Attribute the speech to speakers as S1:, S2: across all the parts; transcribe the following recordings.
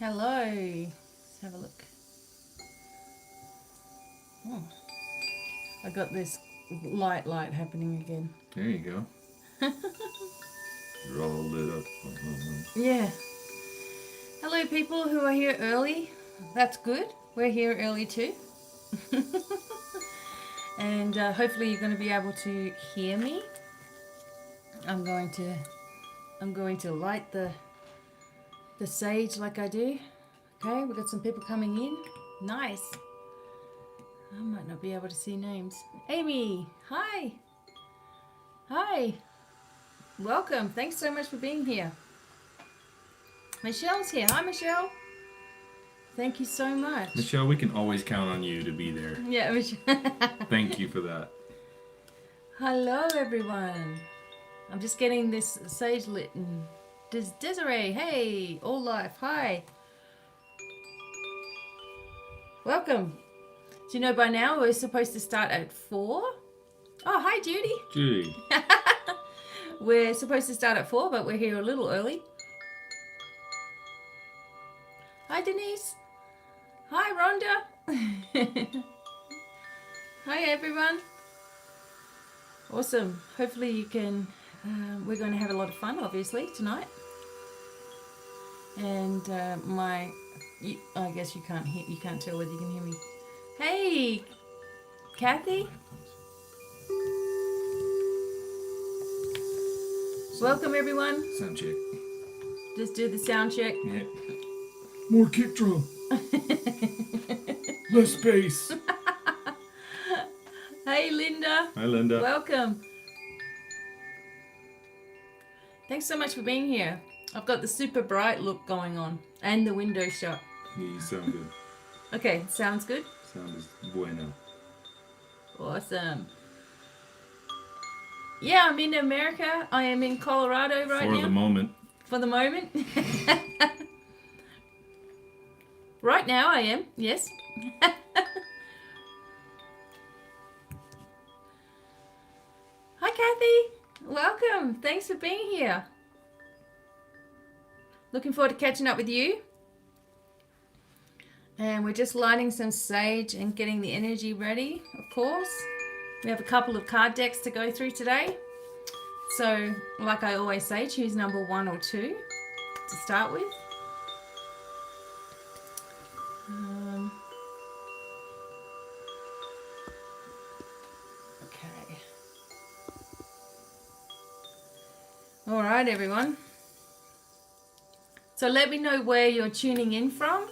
S1: Hello. Let's have a look. Oh, I got this light happening again.
S2: There you go. You're all lit up.
S1: Yeah. Hello, people who are here early. That's good. We're here early too. And hopefully you're going to be able to hear me. I'm going to light the sage like I do. Okay, we've got some people coming in. Nice. I might not be able to see names. Amy, hi. Hi. Welcome. Thanks so much for being here. Michelle's here. Hi, Michelle. Thank you so much.
S2: Michelle, we can always count on you to be there.
S1: Yeah, Michelle.
S2: Thank you for that.
S1: Hello, everyone. I'm just getting this sage lit. And Desiree, hey. All Life, hi. Welcome. Do you know by now we're supposed to start at 4? Oh, hi, Judy.
S2: Judy.
S1: We're supposed to start at 4, but we're here a little early. Hi, Denise. Hi, Rhonda. Hi, everyone. Awesome. Hopefully you can... we're going to have a lot of fun, obviously, tonight. And I guess you can't tell whether you can hear me. Hey, Kathy. Welcome, everyone.
S2: Sound check.
S1: Just do the sound check.
S2: Yeah. More kick drum. Less bass.
S1: Hey, Linda.
S2: Hi, Linda.
S1: Welcome. Thanks so much for being here. I've got the super bright look going on and the window shut.
S2: You sound good.
S1: Okay, sounds good.
S2: Sound is bueno.
S1: Awesome. Yeah, I'm in America. I am in Colorado right now.
S2: For the moment.
S1: For the moment. Right now I am, yes. Hi, Kathy. Welcome. Thanks for being here. Looking forward to catching up with you. And we're just lighting some sage and getting the energy ready, of course. We have a couple of card decks to go through today. So, like I always say, choose number 1 or 2 to start with. Okay. All right, everyone. So let me know where you're tuning in from.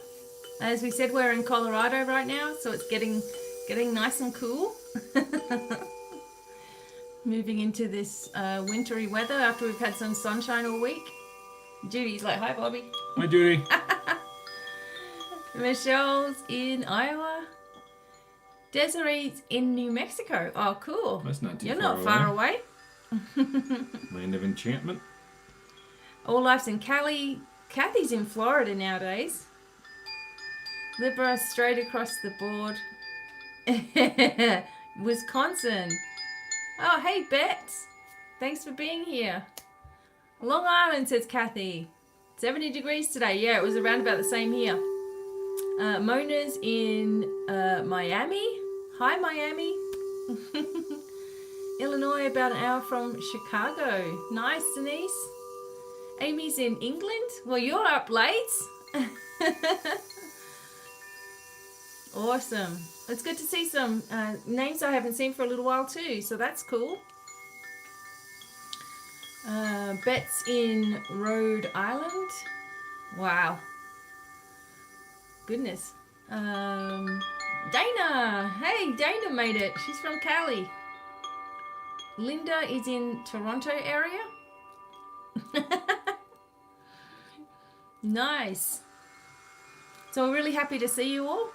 S1: As we said, we're in Colorado right now, so it's getting nice and cool. Moving into this wintry weather after we've had some sunshine all week. Judy's like, hi, Bobby.
S2: Hi, Judy.
S1: Michelle's in Iowa. Desiree's in New Mexico. Oh, cool.
S2: That's not too
S1: You're
S2: far
S1: not far away.
S2: Land of enchantment.
S1: All Life's in Cali. Kathy's in Florida nowadays. Libra straight across the board. Wisconsin. Oh, hey, Bets. Thanks for being here. Long Island, says Kathy. 70 degrees today. Yeah, it was around about the same here. Mona's in Miami. Hi, Miami. Illinois, about an hour from Chicago. Nice, Denise. Amy's in England. Well, you're up late. Awesome. It's good to see some names I haven't seen for a little while too, so that's cool. Bet's in Rhode Island. Wow. Goodness. Dana. Hey, Dana made it. She's from Cali. Linda is in Toronto area. Nice. So we're really happy to see you all.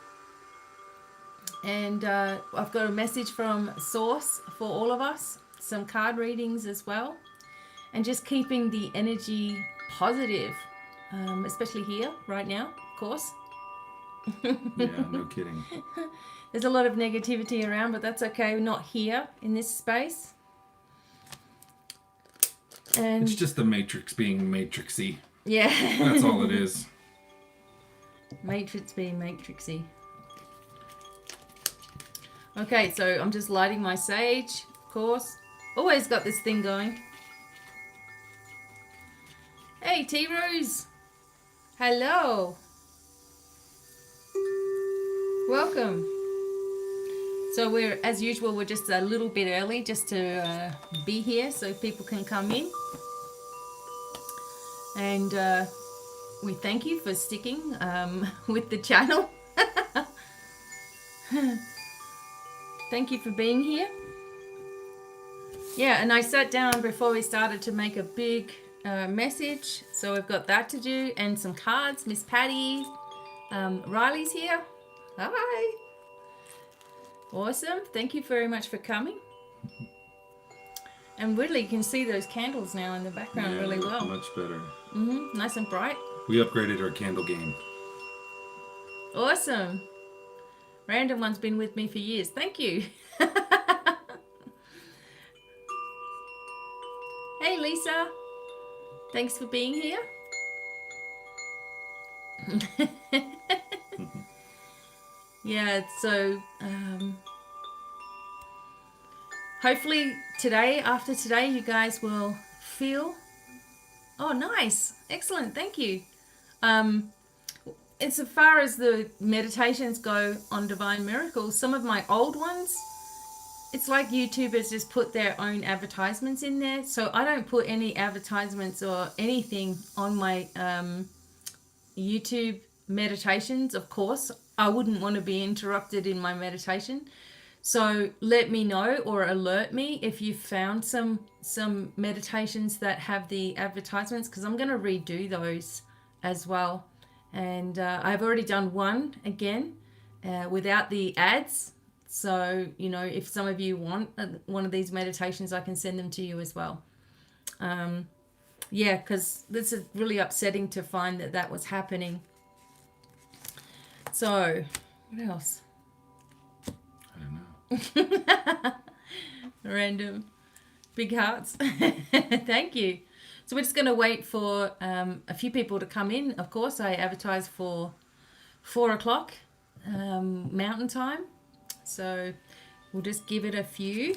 S1: And I've got a message from Source for all of us. Some card readings as well. And just keeping the energy positive. Especially here, right now, of course.
S2: Yeah, no kidding.
S1: There's a lot of negativity around, but that's okay. We're not here in this space. And
S2: It's just the Matrix being matrixy.
S1: yeah.
S2: That's all it is.
S1: Matrix being matrixy. Okay, so I'm just lighting my sage, of course. Always got this thing going. Hey, T-Rose. Hello. Welcome. So we're, as usual, we're just a little bit early just to be here so people can come in. And we thank you for sticking with the channel. Thank you for being here. Yeah, and I sat down before we started to make a big message. So we've got that to do and some cards. Miss Patty, Riley's here. Hi. Awesome. Thank you very much for coming. And really, you can see those candles now in the background really well.
S2: Much better.
S1: Nice and bright.
S2: We upgraded our candle game.
S1: Awesome. Random One's been with me for years. Thank you. Hey, Lisa. Thanks for being here. Yeah, so hopefully today, after today, you guys will feel... Oh, nice. Excellent. Thank you. As far as the meditations go on Divine Miracles, some of my old ones, it's like YouTubers just put their own advertisements in there. So I don't put any advertisements or anything on my YouTube meditations, of course. I wouldn't want to be interrupted in my meditation. So let me know or alert me if you found some meditations that have the advertisements, because I'm going to redo those as well. And I've already done one again without the ads. So, you know, if some of you want one of these meditations, I can send them to you as well. Yeah, because this is really upsetting to find that that was happening. So, what else?
S2: I don't know.
S1: Random. Big hearts. Thank you. So we're just going to wait for a few people to come in. Of course, I advertise for 4 o'clock Mountain Time. So we'll just give it a few.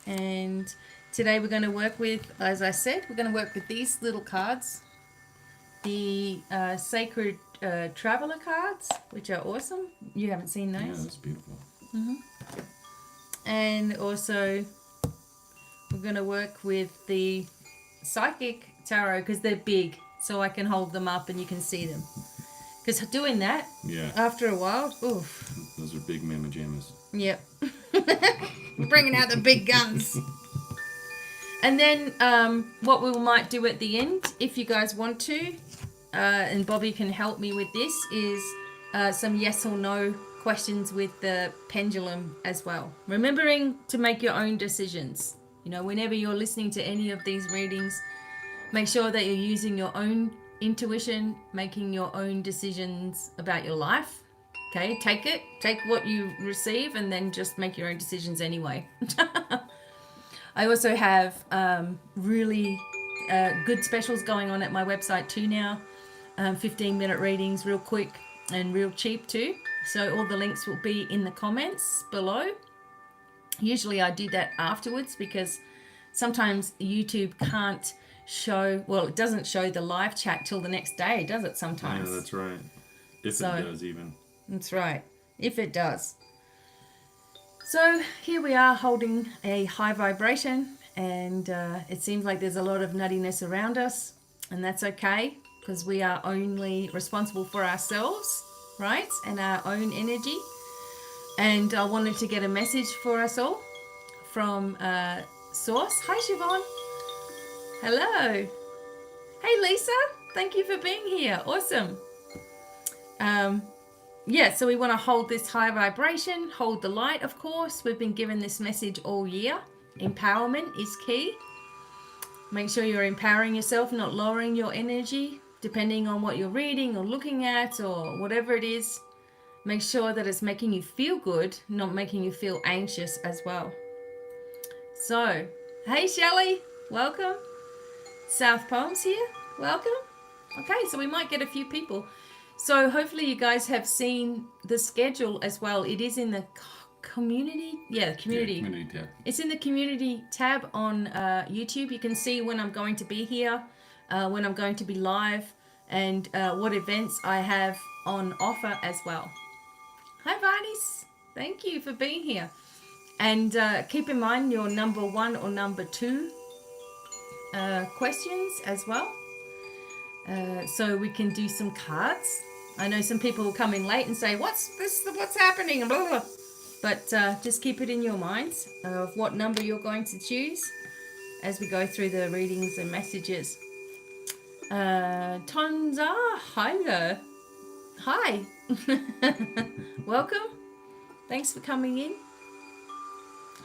S1: And today we're going to work with, as I said, we're going to work with these little cards. The Sacred Traveler cards, which are awesome. You haven't seen those?
S2: Yeah, that's beautiful.
S1: And also we're going to work with the Psychic Tarot because they're big, so I can hold them up and you can see them. Because doing that, after a while, oof.
S2: Those are big mamma jammas.
S1: Yep. Bringing out the big guns. And then what we might do at the end, if you guys want to, and Bobby can help me with this, is some yes or no questions with the pendulum as well. Remembering to make your own decisions. You know, whenever you're listening to any of these readings, make sure that you're using your own intuition, making your own decisions about your life. Okay, take what you receive and then just make your own decisions anyway. I also have really good specials going on at my website too now. 15-minute readings, real quick and real cheap too. So all the links will be in the comments below. Usually I do that afterwards because sometimes YouTube can't show, well, it doesn't show the live chat till the next day, does it sometimes?
S2: Yeah, that's right. If it does even.
S1: That's right. If it does. So here we are holding a high vibration, and it seems like there's a lot of nuttiness around us, and that's okay because we are only responsible for ourselves, right? And our own energy. And I wanted to get a message for us all from Source. Hi, Siobhan. Hello. Hey, Lisa. Thank you for being here. Awesome. Yeah, so we want to hold this high vibration, hold the light, of course. We've been given this message all year. Empowerment is key. Make sure you're empowering yourself, not lowering your energy, depending on what you're reading or looking at or whatever it is. Make sure that it's making you feel good, not making you feel anxious as well. So, hey Shelley, welcome. South Poems here, welcome. Okay, so we might get a few people. So hopefully you guys have seen the schedule as well. It is in the community. Yeah, community.
S2: Yeah, community tab.
S1: It's in the community tab on YouTube. You can see when I'm going to be here, when I'm going to be live, and what events I have on offer as well. Hi, Varnies. Thank you for being here. And keep in mind your number 1 or number 2 questions as well. So we can do some cards. I know some people will come in late and say, what's this? What's happening? Blah, blah, blah. But just keep it in your minds of what number you're going to choose as we go through the readings and messages. Tonza, hi there. Hi. Welcome. Thanks for coming in.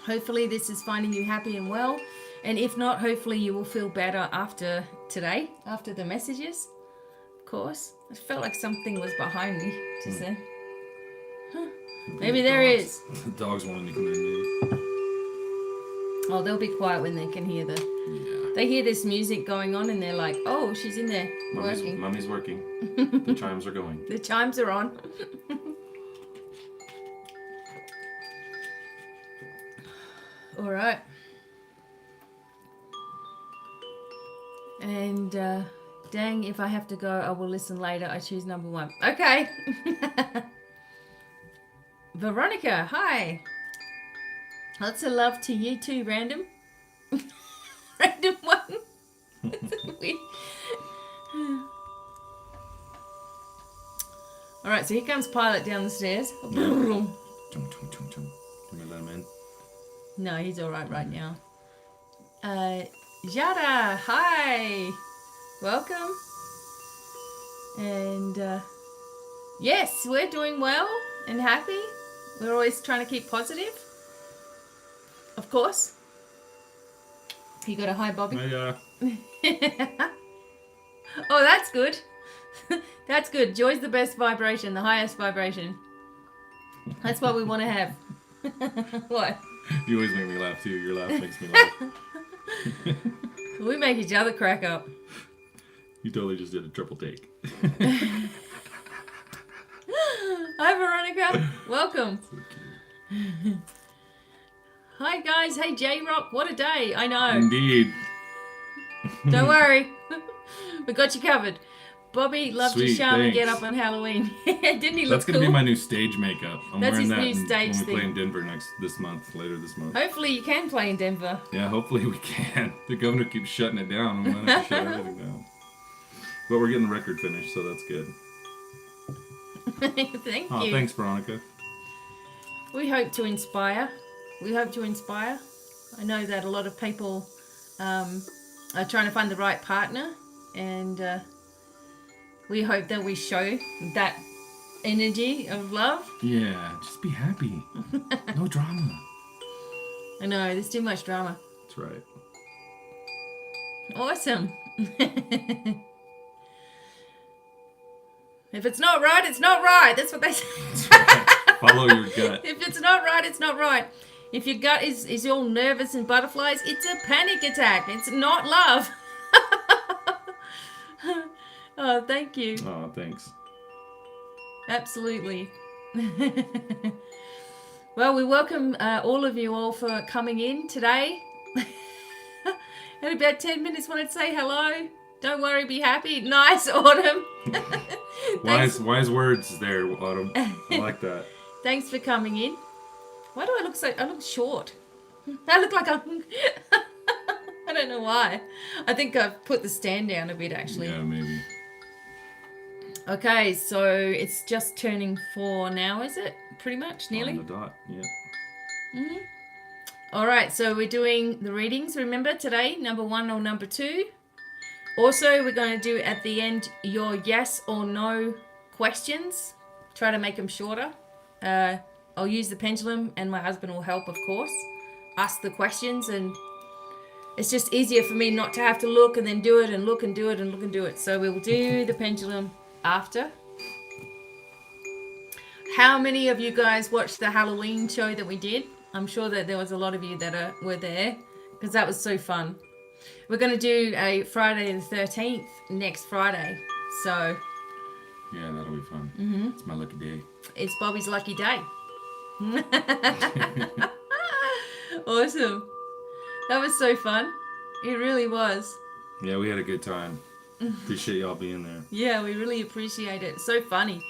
S1: Hopefully this is finding you happy and well. And if not, hopefully you will feel better after today, after the messages. Of course. I felt like something was behind me just then. Huh. Maybe there is.
S2: The dogs wanting to come in, maybe.
S1: Oh, they'll be quiet when they can hear They hear this music going on and they're like, oh, she's in there working.
S2: Mommy's working. The chimes are going.
S1: The chimes are on. All right. And dang, if I have to go, I will listen later. I choose number 1. Okay. Veronica, hi. Lots of love to you too, random. Random one. All right, so here comes Pilot down the stairs.
S2: Chum, chum, chum, chum. Can we let him in?
S1: No, he's all right now. Yara, hi. Welcome. And yes, we're doing well and happy. We're always trying to keep positive. Of course. You got a hi, Bobby? Oh, that's good. That's good. Joy's the best vibration, the highest vibration. That's what we want to have. What?
S2: You always make me laugh too. Your laugh makes me laugh.
S1: We make each other crack up.
S2: You totally just did a triple take.
S1: Hi, Veronica. Welcome.
S2: So cute.
S1: Hi, guys. Hey, J-Rock. What a day. I know.
S2: Indeed.
S1: Don't worry. We got you covered. Bobby loved your
S2: Sweet,
S1: shaman get
S2: thanks.
S1: up on Halloween. Didn't he look
S2: That's gonna
S1: cool?
S2: be my new stage makeup. I'm
S1: That's
S2: wearing
S1: his
S2: that
S1: new stage
S2: when we play
S1: thing.
S2: in Denver later this month.
S1: Hopefully you can play in Denver.
S2: Yeah, hopefully we can. The governor keeps shutting it down. We might have to shut everything down. But we're getting the record finished, so that's good.
S1: Thank
S2: Oh,
S1: you.
S2: thanks, Veronica.
S1: We hope to inspire. We hope to inspire. I know that a lot of people are trying to find the right partner, and we hope that we show that energy of love.
S2: Yeah, just be happy. No drama.
S1: I know, there's too much drama.
S2: That's right.
S1: Awesome. If it's not right, it's not right. That's what they say.
S2: That's right. Follow your gut.
S1: If it's not right, it's not right. If your gut is all nervous and butterflies, it's a panic attack. It's not love. Oh, thank you.
S2: Oh, thanks.
S1: Absolutely. Well, we welcome all of you all for coming in today. In about 10 minutes, wanted to say hello. Don't worry, be happy. Nice, Autumn.
S2: Wise words there, Autumn. I like that.
S1: Thanks for coming in. Why do I look so... I look short. I look like I'm... I don't know why. I think I've put the stand down a bit, actually.
S2: Yeah, maybe.
S1: Okay, so it's just turning 4 now, is it? Pretty much, nearly?
S2: On the dot, yeah.
S1: Mm-hmm. All right, so we're doing the readings, remember, today, number 1 or number 2. Also, we're going to do at the end your yes or no questions. Try to make them shorter. I'll use the pendulum and my husband will help, of course. Ask the questions, and it's just easier for me not to have to look and then do it and look and do it and look and do it. So we'll do the pendulum after. How many of you guys watched the Halloween show that we did? I'm sure that there was a lot of you that were there because that was so fun. We're going to do a Friday the 13th next Friday. So
S2: Yeah, that'll be fun. It's my lucky day.
S1: It's Bobby's lucky day. Awesome. That was so fun. It really was.
S2: Yeah, we had a good time. Appreciate y'all being there.
S1: Yeah, we really appreciate it. So funny.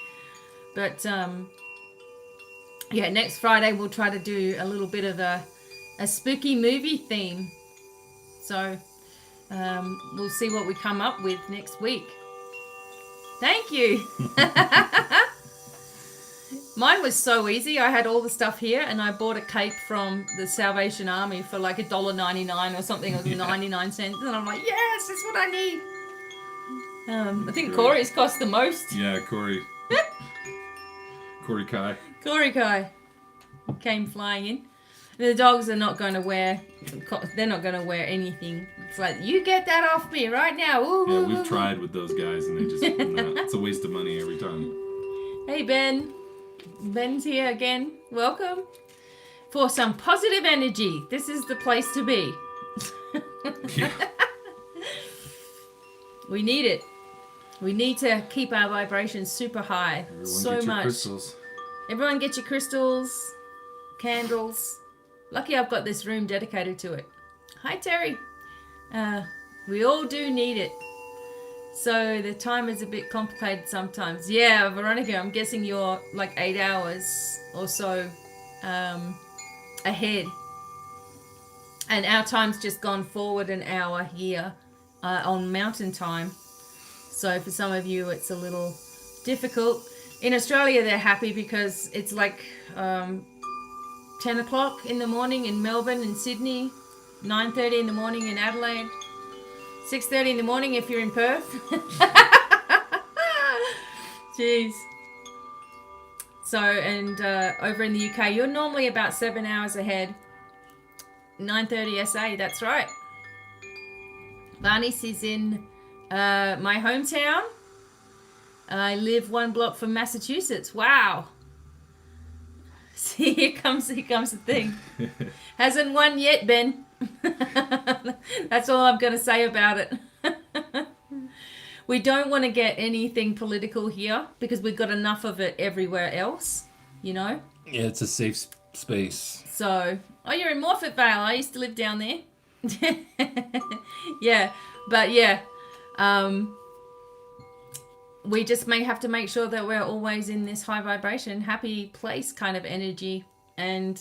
S1: But yeah, next Friday we'll try to do a little bit of a spooky movie theme. So we'll see what we come up with next week. Thank you. Mine was so easy. I had all the stuff here, and I bought a cape from the Salvation Army for like $1.99 or something, or 99 cents. And I'm like, yes, that's what I need. I think Corey's cost the most.
S2: Yeah, Corey. Corey Kai.
S1: Corey Kai came flying in. The dogs are not going to wear. They're not going to wear anything. It's like, you get that off me right now. Ooh,
S2: Yeah,
S1: ooh,
S2: we've
S1: ooh.
S2: tried with those guys, and they just it's a waste of money every time.
S1: Hey Ben. Ben's here again. Welcome. For some positive energy, this is the place to be.
S2: Yeah.
S1: We need it. We need to keep our vibrations super high.
S2: Everyone
S1: so
S2: get your
S1: much.
S2: crystals.
S1: Everyone get your crystals, candles. Lucky I've got this room dedicated to it. Hi Terry. We all do need it. So the time is a bit complicated sometimes. Yeah, Veronica, I'm guessing you're like 8 hours or so ahead. And our time's just gone forward an hour here on mountain time. So for some of you, it's a little difficult. In Australia, they're happy because it's like 10 o'clock in the morning in Melbourne and Sydney, 9:30 in the morning in Adelaide, 6:30 in the morning if you're in Perth. Jeez. So, and over in the UK, you're normally about 7 hours ahead. 9:30 SA, that's right. Barney's is in my hometown. I live 1 block from Massachusetts. Wow. See, here comes the thing. Hasn't won yet, Ben. That's all I'm going to say about it. We don't want to get anything political here because we've got enough of it everywhere else, you know?
S2: Yeah, it's a safe space.
S1: So, oh, you're in Morfett Vale. I used to live down there. Yeah, but yeah. We just may have to make sure that we're always in this high vibration, happy place kind of energy. And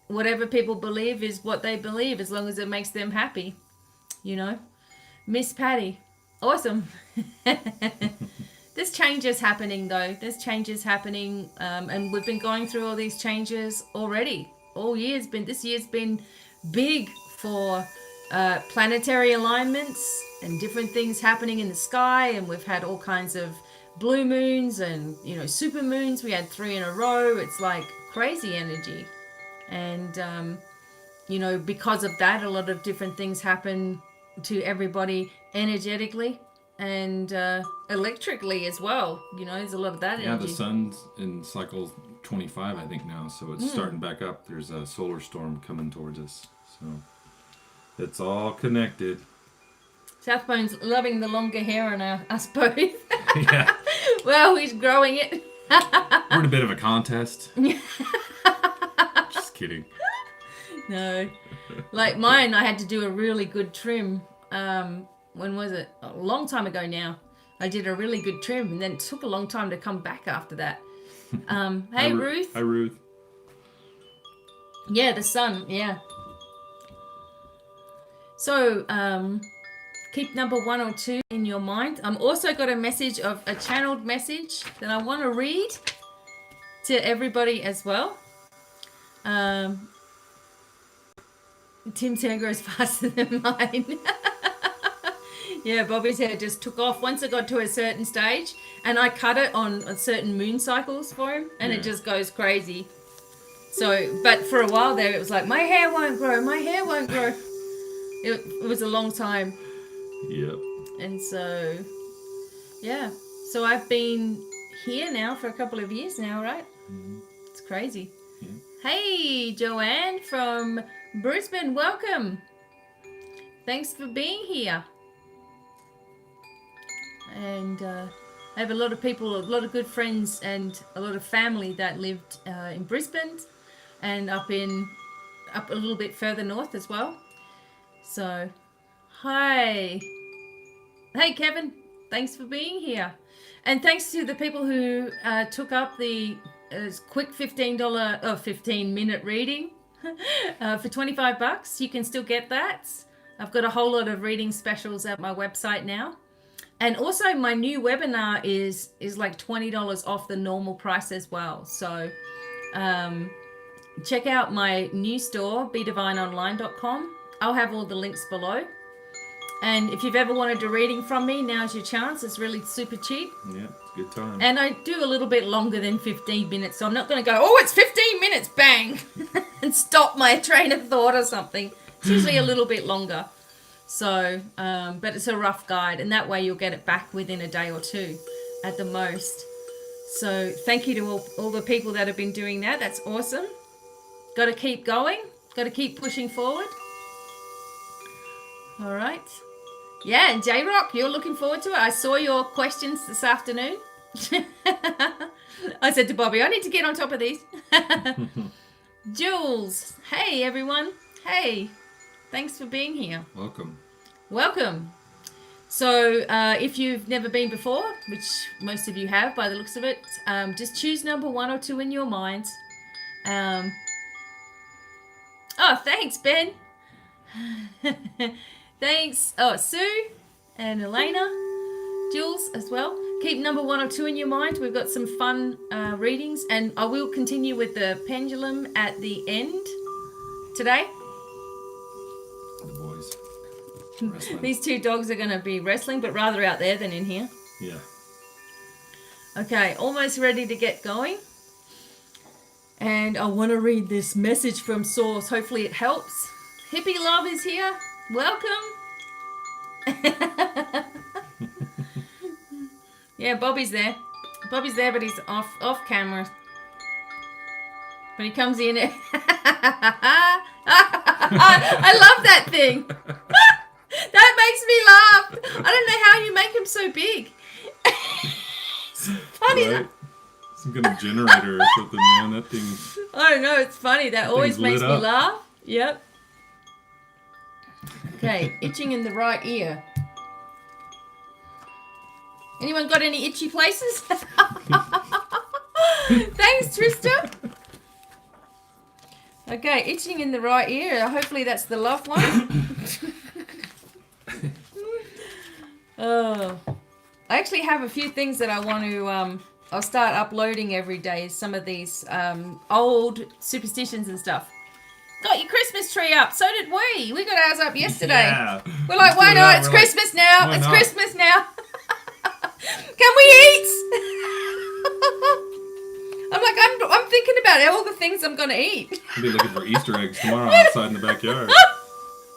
S1: whatever people believe is what they believe as long as it makes them happy, you know? Miss Patty. Awesome. There's changes happening though. There's changes happening, and we've been going through all these changes already. This year's been big for planetary alignments and different things happening in the sky, and we've had all kinds of blue moons and, you know, super moons. We had 3 in a row. It's like crazy energy. And you know, because of that, a lot of different things happen to everybody energetically and electrically as well. You know, there's a lot of that energy.
S2: Yeah, the sun's in cycle 25, I think, now, so it's starting back up. There's a solar storm coming towards us, so it's all connected.
S1: Southbone's loving the longer hair on us both.
S2: Yeah.
S1: Well, he's growing it.
S2: We're in a bit of a contest. Just kidding.
S1: No. Like mine, I had to do a really good trim. When was it? A long time ago now. I did a really good trim, and then it took a long time to come back after that. Hey, Ruth.
S2: Hi, Ruth.
S1: Yeah, the sun. Yeah. So, keep number 1 or 2 in your mind. I'm also got a message of a channeled message that I want to read to everybody as well. Tim's hair grows faster than mine. Yeah, Bobby's hair just took off once it got to a certain stage, and I cut it on certain moon cycles for him, and it just goes crazy. So, but for a while there, it was like, my hair won't grow, my hair won't grow. It was a long time.
S2: Yep.
S1: And so, yeah. So I've been here now for a couple of years now, right?
S2: Mm-hmm.
S1: It's crazy.
S2: Yeah.
S1: Hey, Joanne from Brisbane, welcome. Thanks for being here. And I have a lot of people, a lot of good friends, and a lot of family that lived in Brisbane and up a little bit further north as well. So, hi. Hey, Kevin. Thanks for being here. And thanks to the people who took up the quick $15 or 15-minute reading for $25. You can still get that. I've got a whole lot of reading specials at my website now. And also my new webinar is like $20 off the normal price as well. So check out my new store, BDevineOnline.com. I'll have all the links below. And if you've ever wanted a reading from me, now's your chance. It's really super cheap.
S2: Yeah, it's a good time.
S1: And I do a little bit longer than 15 minutes. So I'm not going to go, oh, it's 15 minutes, bang, and stop my train of thought or something. It's usually a little bit longer. So, but it's a rough guide. And that way you'll get it back within a day or two at the most. So thank you to all the people that have been doing that. That's awesome. Got to keep going. Got to keep pushing forward. All right. Yeah, and J-Rock, you're looking forward to it. I saw your questions this afternoon. I said to Bobby, I need to get on top of these. Jules, hey everyone. Hey, thanks for being here.
S2: Welcome.
S1: Welcome. So if you've never been before, which most of you have by the looks of it, just choose number 1 or 2 in your mind. Oh, thanks, Ben. Thanks. Oh, Sue and Elena, Jules as well. Keep number 1 or 2 in your mind. We've got some fun readings, and I will continue with the pendulum at the end today.
S2: The boys wrestling.
S1: These 2 dogs are going to be wrestling, but rather out there than in here.
S2: Yeah.
S1: Okay, almost ready to get going. And I want to read this message from Source. Hopefully it helps. Hippie Love is here. Welcome. Yeah, Bobby's there. Bobby's there, but he's off camera. But he comes in. I love that thing. That makes me laugh. I don't know how you make him so big. It's funny.
S2: Right? Some kind of generator or something, man. That thing.
S1: I don't know. It's funny. That always makes me laugh. Yep. Okay, itching in the right ear. Anyone got any itchy places? Thanks, Trista. Okay, itching in the right ear. Hopefully that's the left one. Oh, I actually have a few things that I want to. I'll start uploading every day. Some of these old superstitions and stuff. Got your Christmas tree up. So did we. We got ours up yesterday.
S2: Yeah.
S1: We're like, why not? It's Christmas now. It's Christmas now. Can we eat? I'm like, I'm thinking about all the things I'm going to eat.
S2: I'll be looking for Easter eggs tomorrow outside in the backyard.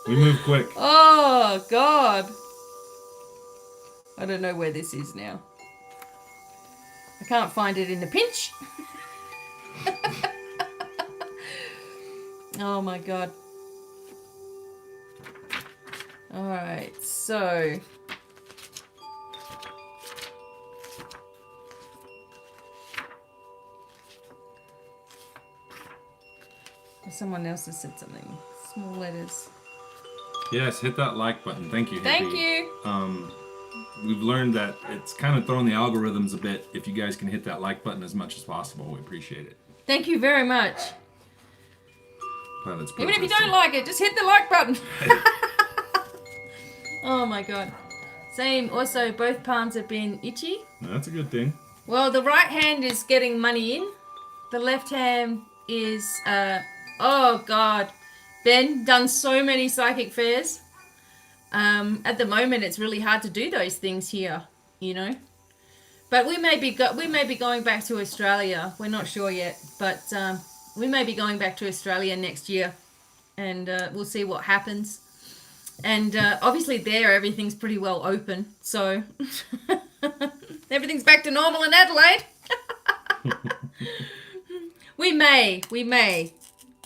S2: We move quick.
S1: Oh, God. I don't know where this is now. I can't find it in the pinch. Oh my God. All right, so someone else has said something. Small letters.
S2: Yes, hit that like button. Thank you, Hippie.
S1: Thank you.
S2: We've learned that it's kind of throwing the algorithms a bit. If you guys can hit that like button as much as possible, we appreciate it.
S1: Thank you very much.
S2: Well,
S1: even if you don't like it, just hit the like button. Oh my God. Same. Also, both palms have been itchy.
S2: That's a good thing.
S1: Well, the right hand is getting money in. The left hand is, oh God. Ben, done so many psychic fairs. At the moment, it's really hard to do those things here, you know. But we may be going back to Australia. We're not sure yet, but we may be going back to Australia next year, and we'll see what happens. And obviously there, everything's pretty well open, so everything's back to normal in Adelaide. We may.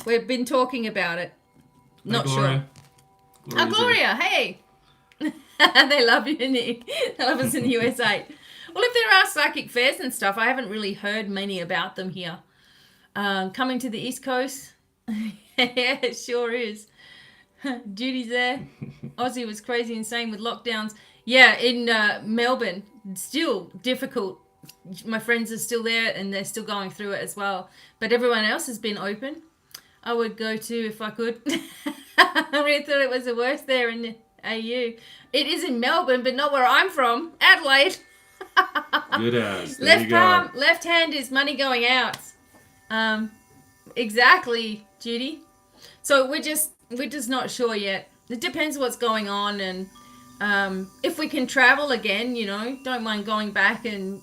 S1: We've been talking about it. Not sure. Oh, Gloria, hey. They love you, they love us in the USA. Well, if there are psychic fairs and stuff, I haven't really heard many about them here. Coming to the East Coast, yeah, it sure is. Judy's there. Aussie was crazy insane with lockdowns. Yeah, in Melbourne, still difficult. My friends are still there and they're still going through it as well. But everyone else has been open. I would go to if I could. I really thought it was the worst there in the AU. It is in Melbourne, but not where I'm from. Adelaide.
S2: Good as. There
S1: Left
S2: you go.
S1: palm, left hand is money going out. Exactly, Judy. So we're just not sure yet. It depends what's going on, and if we can travel again, don't mind going back, and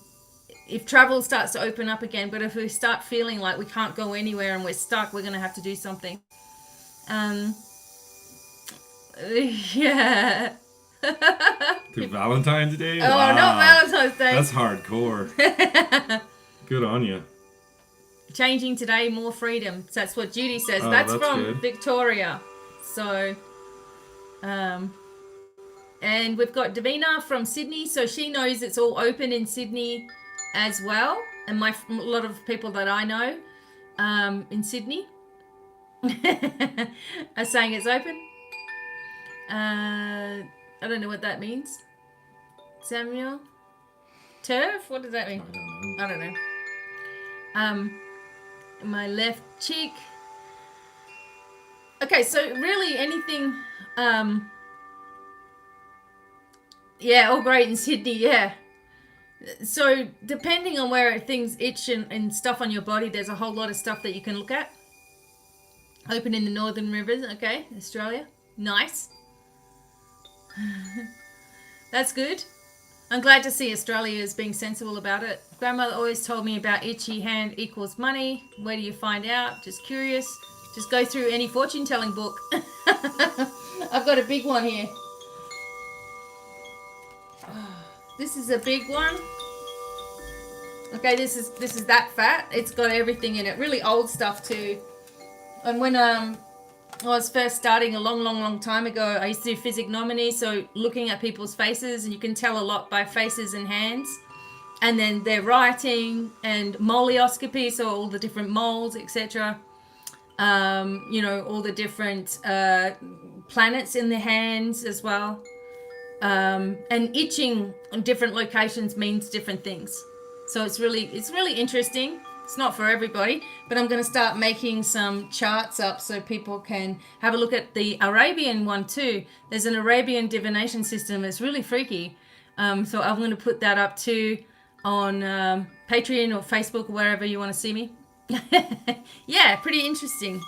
S1: if travel starts to open up again. But if we start feeling like we can't go anywhere and we're stuck, we're gonna have to do something. Yeah.
S2: To Valentine's Day?
S1: Oh,
S2: Wow.
S1: not Valentine's Day.
S2: That's hardcore. Good on you.
S1: Changing today, more freedom. So that's what Judy says.
S2: Oh,
S1: that's
S2: that's
S1: from
S2: good.
S1: Victoria. So, and we've got Devine from Sydney. So she knows it's all open in Sydney as well. And a lot of people that I know in Sydney are saying it's open. I don't know what that means. Samuel? Turf? What does that mean?
S2: I don't know.
S1: I don't know. My left cheek. Okay, so really anything, yeah, all great in Sydney, yeah. So depending on where things itch and stuff on your body, there's a whole lot of stuff that you can look at. Open in the Northern Rivers, okay, Australia. Nice. That's good. I'm glad to see Australia is being sensible about it. Grandmother always told me about itchy hand equals money. Where do you find out? Just curious. Just go through any fortune telling book. I've got a big one here. This is a big one. Okay, this is that fat. It's got everything in it. Really old stuff too. And when I was first starting a long time ago, I used to do physiognomy, so looking at people's faces, and you can tell a lot by faces and hands. And then their writing and moleoscopy, so all the different moles, etc. All the different planets in the hands as well. And itching on different locations means different things. So it's really interesting. It's not for everybody, but I'm going to start making some charts up so people can have a look at the Arabian one too. There's an Arabian divination system. It's really freaky. So I'm going to put that up too on Patreon or Facebook or wherever you want to see me. Yeah, pretty interesting.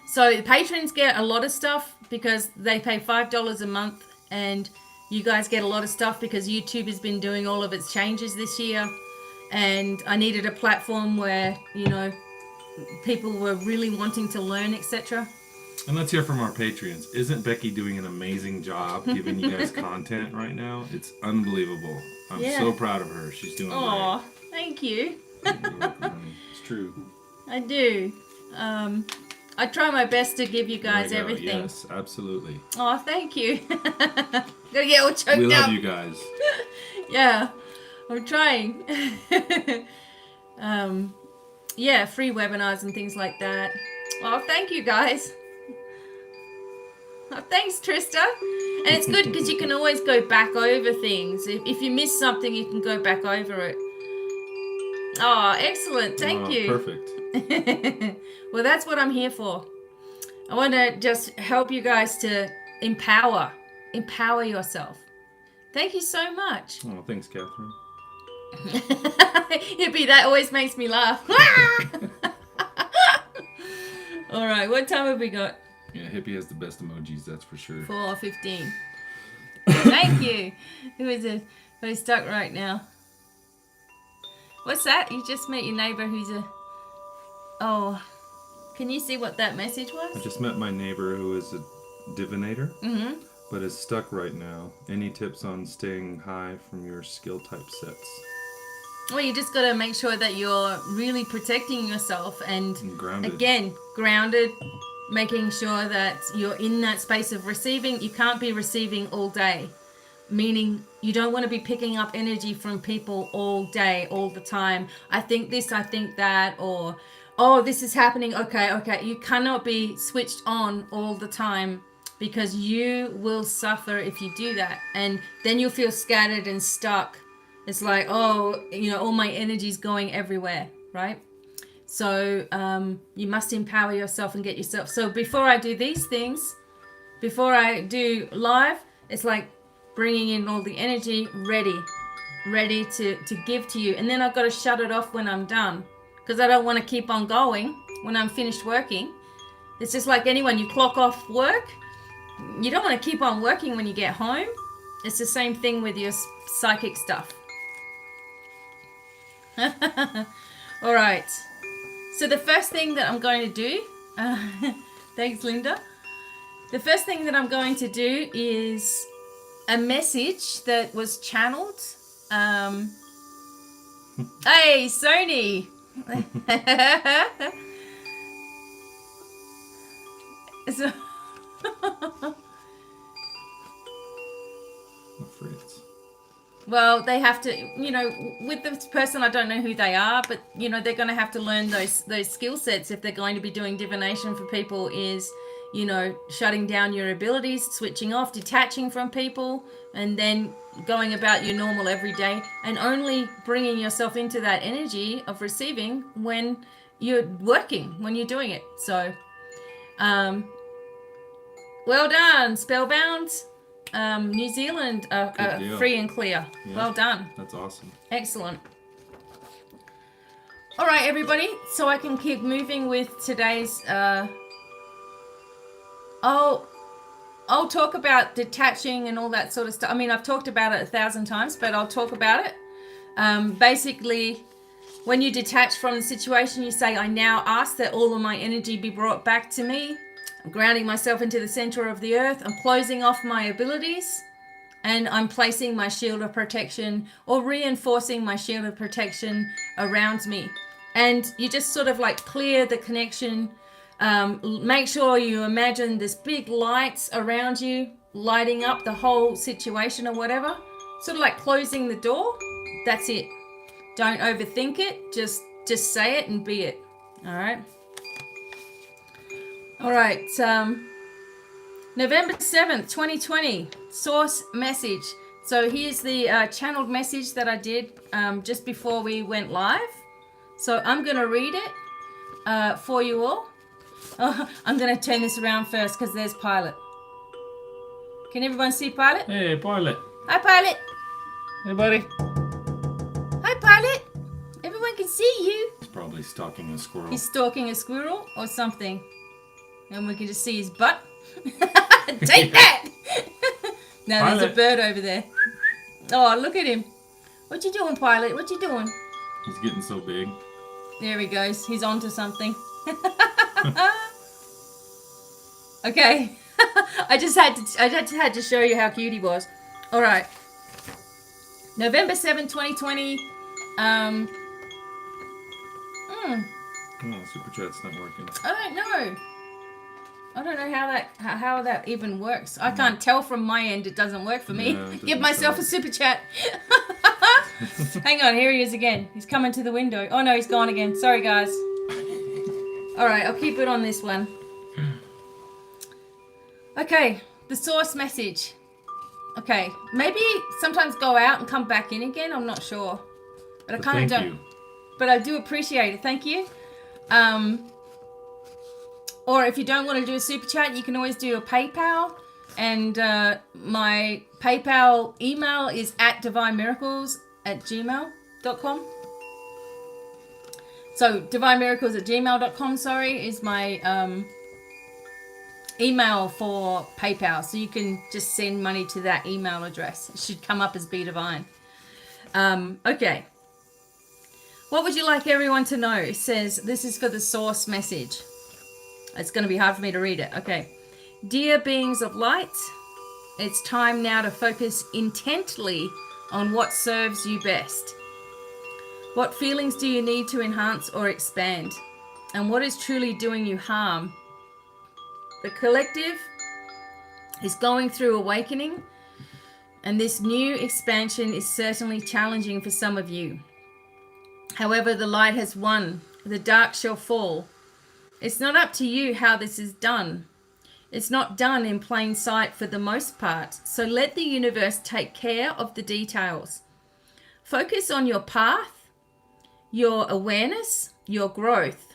S1: So the patrons get a lot of stuff because they pay $5 a month, and you guys get a lot of stuff because YouTube has been doing all of its changes this year. And I needed a platform where, people were really wanting to learn, etc.
S2: And let's hear from our Patreons. Isn't Becky doing an amazing job giving you guys content right now? It's unbelievable. I'm so proud of her. She's doing
S1: Aw, thank you.
S2: great. It's true.
S1: I do. I try my best to give you guys everything.
S2: Yes, absolutely.
S1: Oh, thank you. Gonna get all choked up.
S2: We love you guys.
S1: Yeah, I'm trying. Free webinars and things like that. Oh, thank you guys. Oh, thanks, Trista. And it's good because you can always go back over things. If you miss something, you can go back over it. Oh, excellent. Thank you.
S2: Perfect.
S1: Well, that's what I'm here for. I want to just help you guys to empower yourself. Thank you so much.
S2: Oh, thanks, Catherine.
S1: Hippie, that always makes me laugh. All right, what time have we got?
S2: Yeah, Hippie has the best emojis, that's for sure.
S1: 4:15. Thank you. Who is it? Who's stuck right now? What's that? You just met your neighbor who's a... Oh, can you see what that message was?
S2: I just met my neighbor who is a divinator, but is stuck right now. Any tips on staying high from your skill type sets?
S1: Well, you just got to make sure that you're really protecting yourself and
S2: grounded.
S1: Again, grounded, making sure that you're in that space of receiving. You can't be receiving all day. meaning you don't want to be picking up energy from people all day, all the time. I think this, I think that, or, oh, this is happening. Okay. You cannot be switched on all the time, because you will suffer if you do that. And then you'll feel scattered and stuck. It's like, oh, all my energy's going everywhere, right? So you must empower yourself and get yourself. So before I do these things, before I do live, it's like bringing in all the energy, ready to give to you. And then I've got to shut it off when I'm done, because I don't want to keep on going when I'm finished working. It's just like anyone, you clock off work. You don't want to keep on working when you get home. It's the same thing with your psychic stuff. All right. So the first thing that I'm going to do, thanks, Linda. The first thing that I'm going to do is a message that was channeled. Hey, Sony. So, well, they have to, with this person, I don't know who they are, but, they're going to have to learn those skill sets if they're going to be doing divination for people, is, shutting down your abilities, switching off, detaching from people, and then going about your normal everyday, and only bringing yourself into that energy of receiving when you're working, when you're doing it. So, well done, Spellbound. New Zealand, free and clear. Yeah, well done.
S2: That's awesome.
S1: Excellent. All right, everybody. So I can keep moving with today's. I'll talk about detaching and all that sort of stuff. I mean, I've talked about it 1,000 times, but I'll talk about it. Basically, when you detach from the situation, you say, I now ask that all of my energy be brought back to me. I'm grounding myself into the center of the earth. I'm closing off my abilities, and I'm placing my shield of protection, or reinforcing my shield of protection around me. And you just sort of like clear the connection. Make sure you imagine this big lights around you, lighting up the whole situation or whatever. Sort of like closing the door. That's it. Don't overthink it. Just say it and be it. All right. All right, November 7th, 2020, source message. So here's the channeled message that I did just before we went live. So I'm going to read it for you all. Oh, I'm going to turn this around first because there's Pilot. Can everyone see Pilot?
S2: Hey, Pilot.
S1: Hi, Pilot.
S2: Hey, buddy.
S1: Hi, Pilot. Everyone can see you.
S2: He's probably stalking a squirrel.
S1: He's stalking a squirrel or something. And we can just see his butt. Take that! Now there's a bird over there. Oh, look at him. What you doing, Pilot? What you doing?
S2: He's getting so big.
S1: There he goes. He's onto something. Okay. I just had to show you how cute he was. All right. November 7, 2020.
S2: Oh, Super Chat's not working.
S1: I don't know how that even works. I can't tell from my end. It doesn't work for me. Give myself a super chat. Hang on, here he is again. He's coming to the window. Oh no, he's gone again. Sorry guys. All right, I'll keep it on this one. Okay, the source message. Okay, maybe sometimes go out and come back in again. I'm not sure, but I kind of don't. But I do appreciate it. Thank you. Or if you don't want to do a super chat, you can always do a PayPal. And my PayPal email is at devinemiracles@gmail.com. So devinemiracles@gmail.com, is my email for PayPal. So you can just send money to that email address. It should come up as BDevine. Okay. What would you like everyone to know? It says, this is for the source message. It's going to be hard for me to read it. Okay. Dear beings of light, it's time now to focus intently on what serves you best. What feelings do you need to enhance or expand? And what is truly doing you harm? The collective is going through awakening. And this new expansion is certainly challenging for some of you. However, the light has won. The dark shall fall. It's not up to you how this is done. It's not done in plain sight for the most part. So let the universe take care of the details. Focus on your path, your awareness, your growth.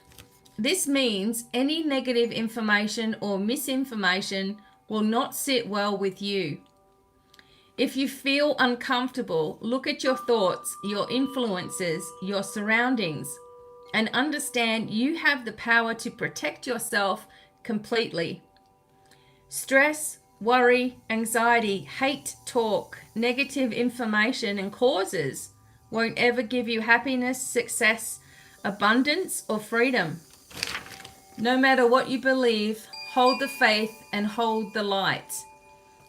S1: This means any negative information or misinformation will not sit well with you. If you feel uncomfortable, look at your thoughts, your influences, your surroundings, and understand you have the power to protect yourself completely. Stress, worry, anxiety, hate talk, negative information and causes won't ever give you happiness, success, abundance, or freedom. No matter what you believe, hold the faith and hold the light.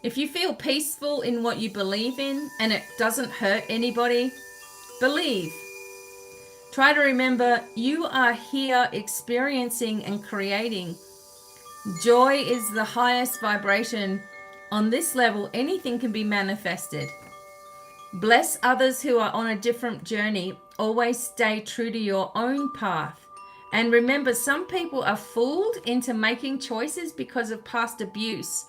S1: If you feel peaceful in what you believe in and it doesn't hurt anybody, believe. Try to remember you are here experiencing and creating. Joy is the highest vibration. On this level, anything can be manifested. Bless others who are on a different journey. Always stay true to your own path. And remember, some people are fooled into making choices because of past abuse.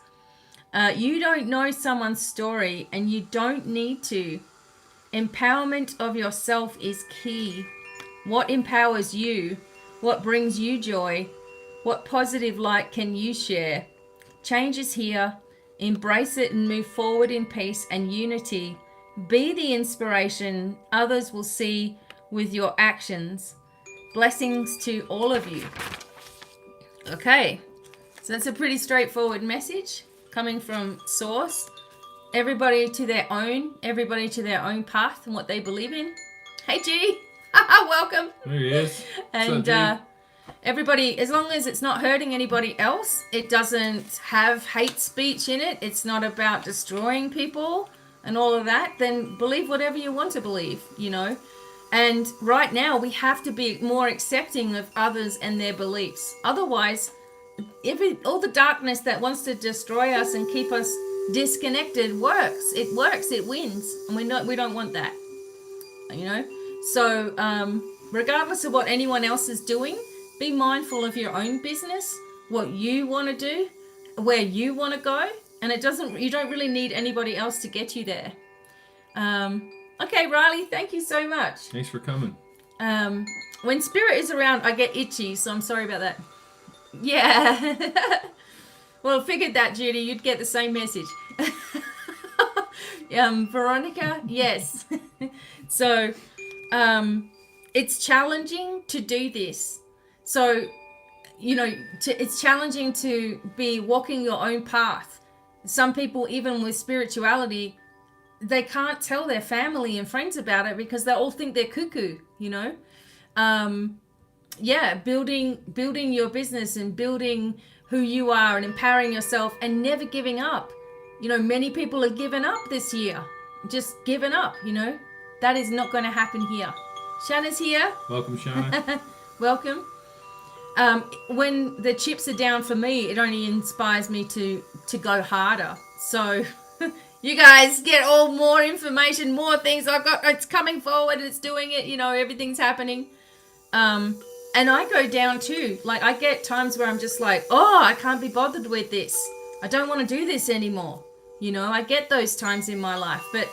S1: You don't know someone's story and you don't need to. Empowerment of yourself is key. What empowers you? What brings you joy? What positive light can you share? Change is here. Embrace it and move forward in peace and unity. Be the inspiration others will see with your actions. Blessings to all of you. Okay, so that's a pretty straightforward message coming from Source. Everybody to their own path and what they believe in. Hey G, welcome.
S2: There he is.
S1: And everybody, as long as it's not hurting anybody else, it doesn't have hate speech in it, it's not about destroying people and all of that, then believe whatever you want to believe, you know. And right now we have to be more accepting of others and their beliefs. Otherwise, all the darkness that wants to destroy us and keep us disconnected works. It works. It wins, and we don't want that. You know. So regardless of what anyone else is doing, be mindful of your own business, what you want to do, where you want to go, and you don't really need anybody else to get you there. Okay, Riley, thank you so much.
S2: Thanks for coming.
S1: When spirit is around, I get itchy, so I'm sorry about that. Yeah. Well, figured that, Judy, you'd get the same message. Veronica, yes. So, it's challenging to do this. So, you know, it's challenging to be walking your own path. Some people, even with spirituality, they can't tell their family and friends about it because they all think they're cuckoo, you know. Building your business and building who you are and empowering yourself and never giving up. You know, many people have given up this year. Just given up, you know. That is not going to happen here. Shanna's here.
S2: Welcome, Shanna.
S1: Welcome. When the chips are down for me, it only inspires me to go harder. So you guys get all more information, more things I've got. It's coming forward. It's doing it. You know, everything's happening. And I go down too. Like, I get times where I'm just like, oh, I can't be bothered with this. I don't want to do this anymore. You know, I get those times in my life. But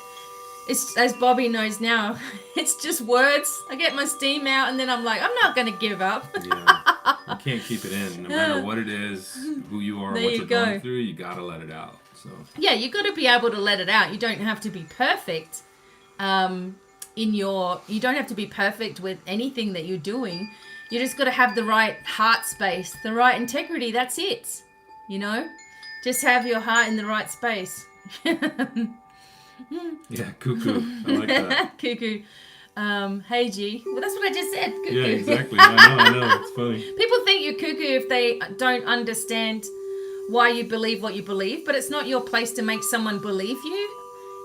S1: it's, as Bobby knows now, it's just words. I get my steam out and then I'm like, I'm not going to give up.
S2: Yeah. You can't keep it in. No matter what it is, who you are, what you're going through, you got to let it out. So
S1: yeah, you got to be able to let it out. You don't have to be perfect. You don't have to be perfect with anything that you're doing. You just got to have the right heart space, the right integrity. That's it. You know, just have your heart in the right space.
S2: Yeah, cuckoo. I like that.
S1: Cuckoo. Hey G. Well, that's what I just said. Cuckoo.
S2: Yeah, exactly. I know. It's funny.
S1: People think you're cuckoo if they don't understand why you believe what you believe, but it's not your place to make someone believe you.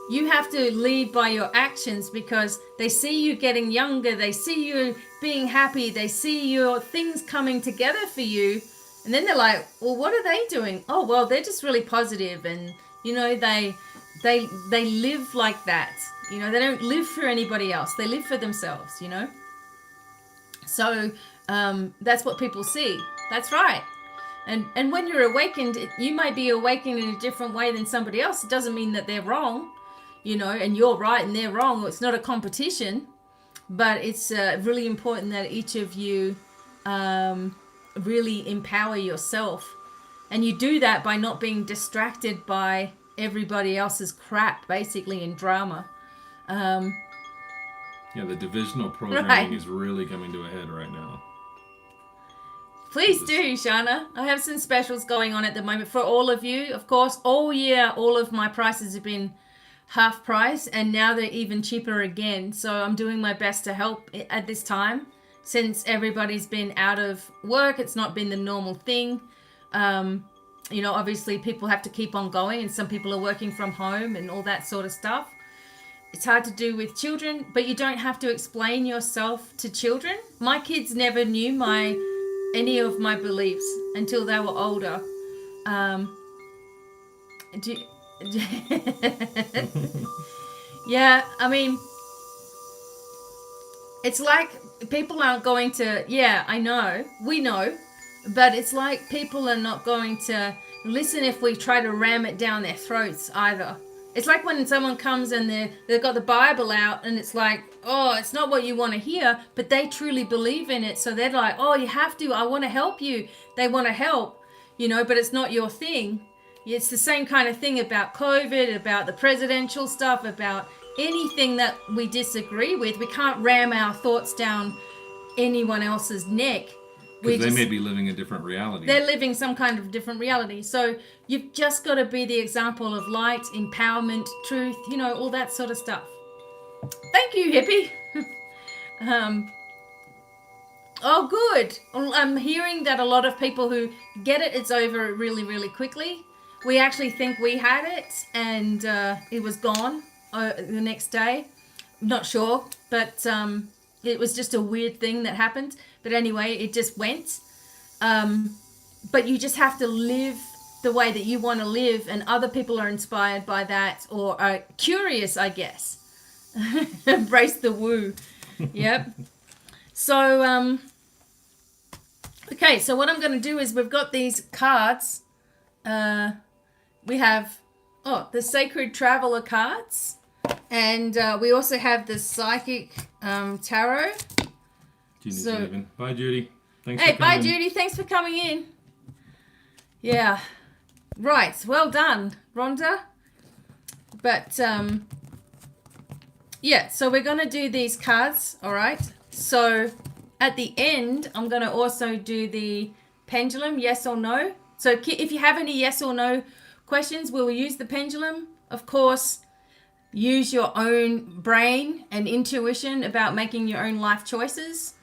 S1: You have to lead by your actions because they see you getting younger, they see you being happy, they see your things coming together for you, and then they're like, well, what are they doing? Oh, well, they're just really positive, and, you know, they they live like that. You know, they don't live for anybody else. They live for themselves, you know. So that's what people see. That's right. And when you're awakened, you might be awakened in a different way than somebody else. It doesn't mean that they're wrong, you know, and you're right and they're wrong. It's not a competition, but it's really important that each of you really empower yourself. And you do that by not being distracted by everybody else's crap, basically, in drama.
S2: Yeah, the divisional programming is really coming to a head right now.
S1: Please do, Shana. I have some specials going on at the moment for all of you. Of course, all year, all of my prices have been half price, and now they're even cheaper again. So I'm doing my best to help at this time. Since everybody's been out of work, it's not been the normal thing. You know, obviously people have to keep on going, and some people are working from home and all that sort of stuff. It's hard to do with children, but you don't have to explain yourself to children. My kids never knew any of my beliefs until they were older. Yeah, I mean, it's like people aren't going to, yeah, I know, we know, but it's like people are not going to listen if we try to ram it down their throats either. It's like when someone comes and they've got the Bible out and it's like, oh, it's not what you want to hear, but they truly believe in it. So they're like, oh, you have to, I want to help you. They want to help, you know, but it's not your thing. It's the same kind of thing about COVID, about the presidential stuff, about anything that we disagree with. We can't ram our thoughts down anyone else's neck.
S2: Because they may be living a different reality.
S1: They're living some kind of different reality. So you've just got to be the example of light, empowerment, truth, you know, all that sort of stuff. Thank you, hippie. Oh, good. I'm hearing that a lot of people who get it, it's over really, really quickly. We actually think we had it and it was gone the next day. I'm not sure, but it was just a weird thing that happened. But anyway, it just went. But you just have to live the way that you want to live, and other people are inspired by that or are curious, I guess. Embrace the woo. Yep. So, okay, so what I'm going to do is we've got these cards. We have, the Sacred Traveler cards. And we also have the Psychic Tarot.
S2: Judy's leaving. Bye, Judy. Thanks for coming.
S1: Bye, Judy. Thanks for coming in. Yeah. Right. Well done, Rhonda. But, yeah, so we're going to do these cards, all right? So at the end, I'm going to also do the pendulum, yes or no. So if you have any yes or no questions, we'll use the pendulum. Of course, use your own brain and intuition about making your own life choices.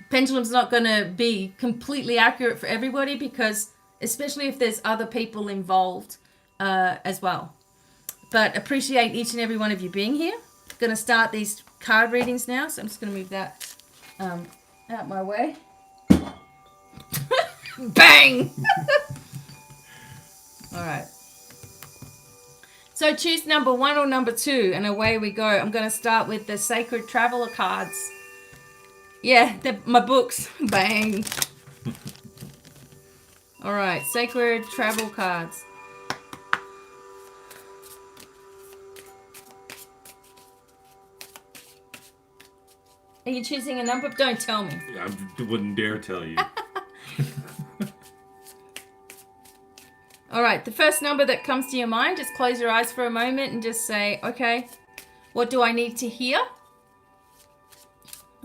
S1: Pendulum's not going to be completely accurate for everybody because, especially if there's other people involved as well. But appreciate each and every one of you being here. Going to start these card readings now, so I'm just going to move that out my way. Bang! All right. So choose number 1 or number 2, and away we go. I'm going to start with the Sacred Traveler cards. Yeah, my books. Bang. All right, Sacred Travel cards. Are you choosing a number? Don't tell me.
S2: I wouldn't dare tell you.
S1: All right, the first number that comes to your mind, just close your eyes for a moment and just say, okay, what do I need to hear?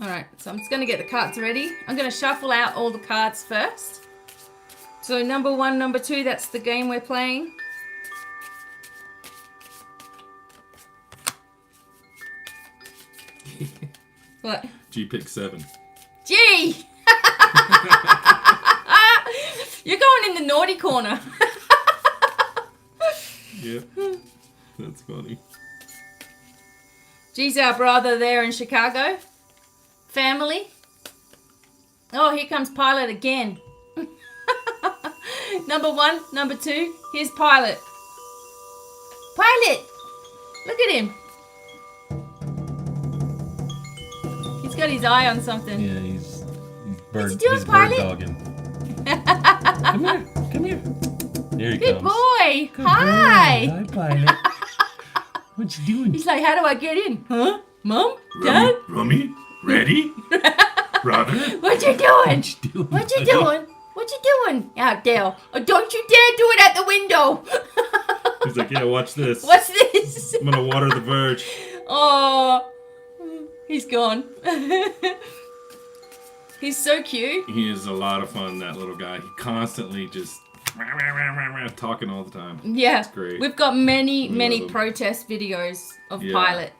S1: All right, so I'm just going to get the cards ready. I'm going to shuffle out all the cards first. So number 1, number 2, that's the game we're playing. What?
S2: G pick 7.
S1: G! You're going in the naughty corner.
S2: Yep. That's funny.
S1: G's our brother there in Chicago. Family. Oh, here comes Pilot again. Number 1, number 2, here's Pilot. Pilot! Look at him. He's got his eye on something.
S3: Yeah, he's bird
S1: Pilot?
S3: dogging. Come here. There he
S1: Good
S3: comes.
S1: boy.
S3: Good
S1: Hi.
S3: boy. Hi, Pilot. What you doing?
S1: He's like, how do I get in? Huh? Mom? Dad?
S2: Rummy? Ready? Brother?
S1: What you doing?
S3: What you doing?
S1: What you doing? What you doing out there? Oh, don't you dare do it at the window.
S2: He's like, yeah, watch this.
S1: What's this?
S2: I'm gonna water the verge.
S1: Oh, he's gone. He's so cute.
S2: He is a lot of fun, that little guy. He constantly just talking all the time.
S1: Yeah,
S2: It's great.
S1: we've got many
S2: love him.
S1: protest videos of
S2: Yeah.
S1: Pilot.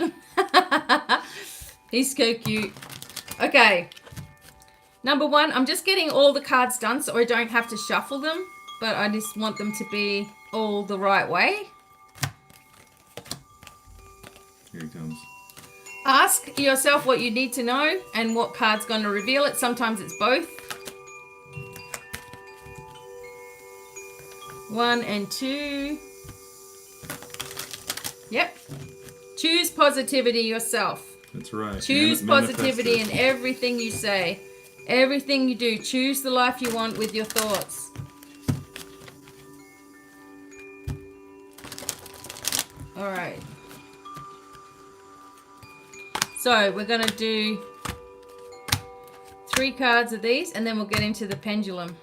S1: He's so cute. Okay, number 1, I'm just getting all the cards done so I don't have to shuffle them, but I just want them to be all the right way.
S2: Here he comes.
S1: Ask yourself what you need to know and what card's going to reveal it. Sometimes it's both. 1 and 2. Yep. Choose positivity yourself.
S2: That's right.
S1: Choose
S2: Manifest
S1: positivity
S2: it.
S1: in everything you say. Everything you do. Choose the life you want with your thoughts. All right. So we're going to do 3 cards of these and then we'll get into the pendulum.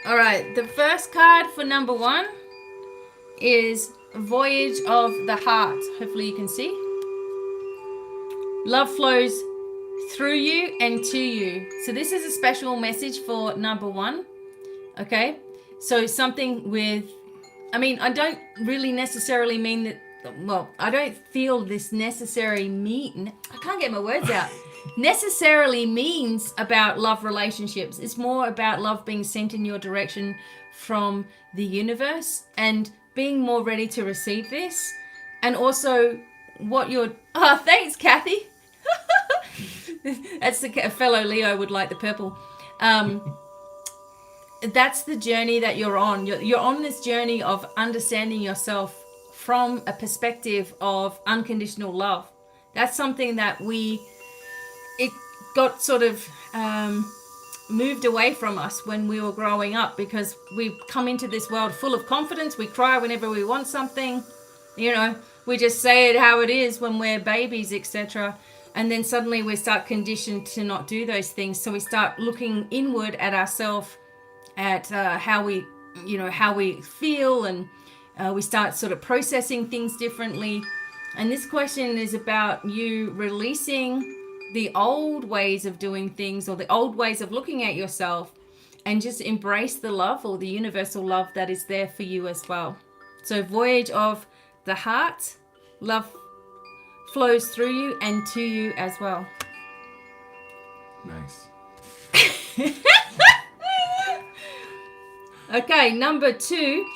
S1: All right. The first card for number 1 is Voyage of the Heart. Hopefully you can see. Love flows through you and to you. So this is a special message for number 1. Okay. So something with, I mean, I don't really necessarily mean that, well, I don't feel this necessary mean, I can't get my words out, necessarily means about love relationships. It's more about love being sent in your direction from the universe and being more ready to receive this. And also what you're, oh, thanks, Kathy. That's the fellow Leo would like the purple. That's the journey that you're on. You're on this journey of understanding yourself from a perspective of unconditional love. That's something that it got sort of moved away from us when we were growing up, because we come into this world full of confidence. We cry whenever we want something. You know, we just say it how it is when we're babies, etc. And then suddenly we start conditioned to not do those things. So we start looking inward at ourselves, at how we feel, and we start sort of processing things differently. And this question is about you releasing the old ways of doing things or the old ways of looking at yourself, and just embrace the love or the universal love that is there for you as well. So Voyage of the Heart, love flows through you and to you as well.
S2: Nice.
S1: Okay, number 2,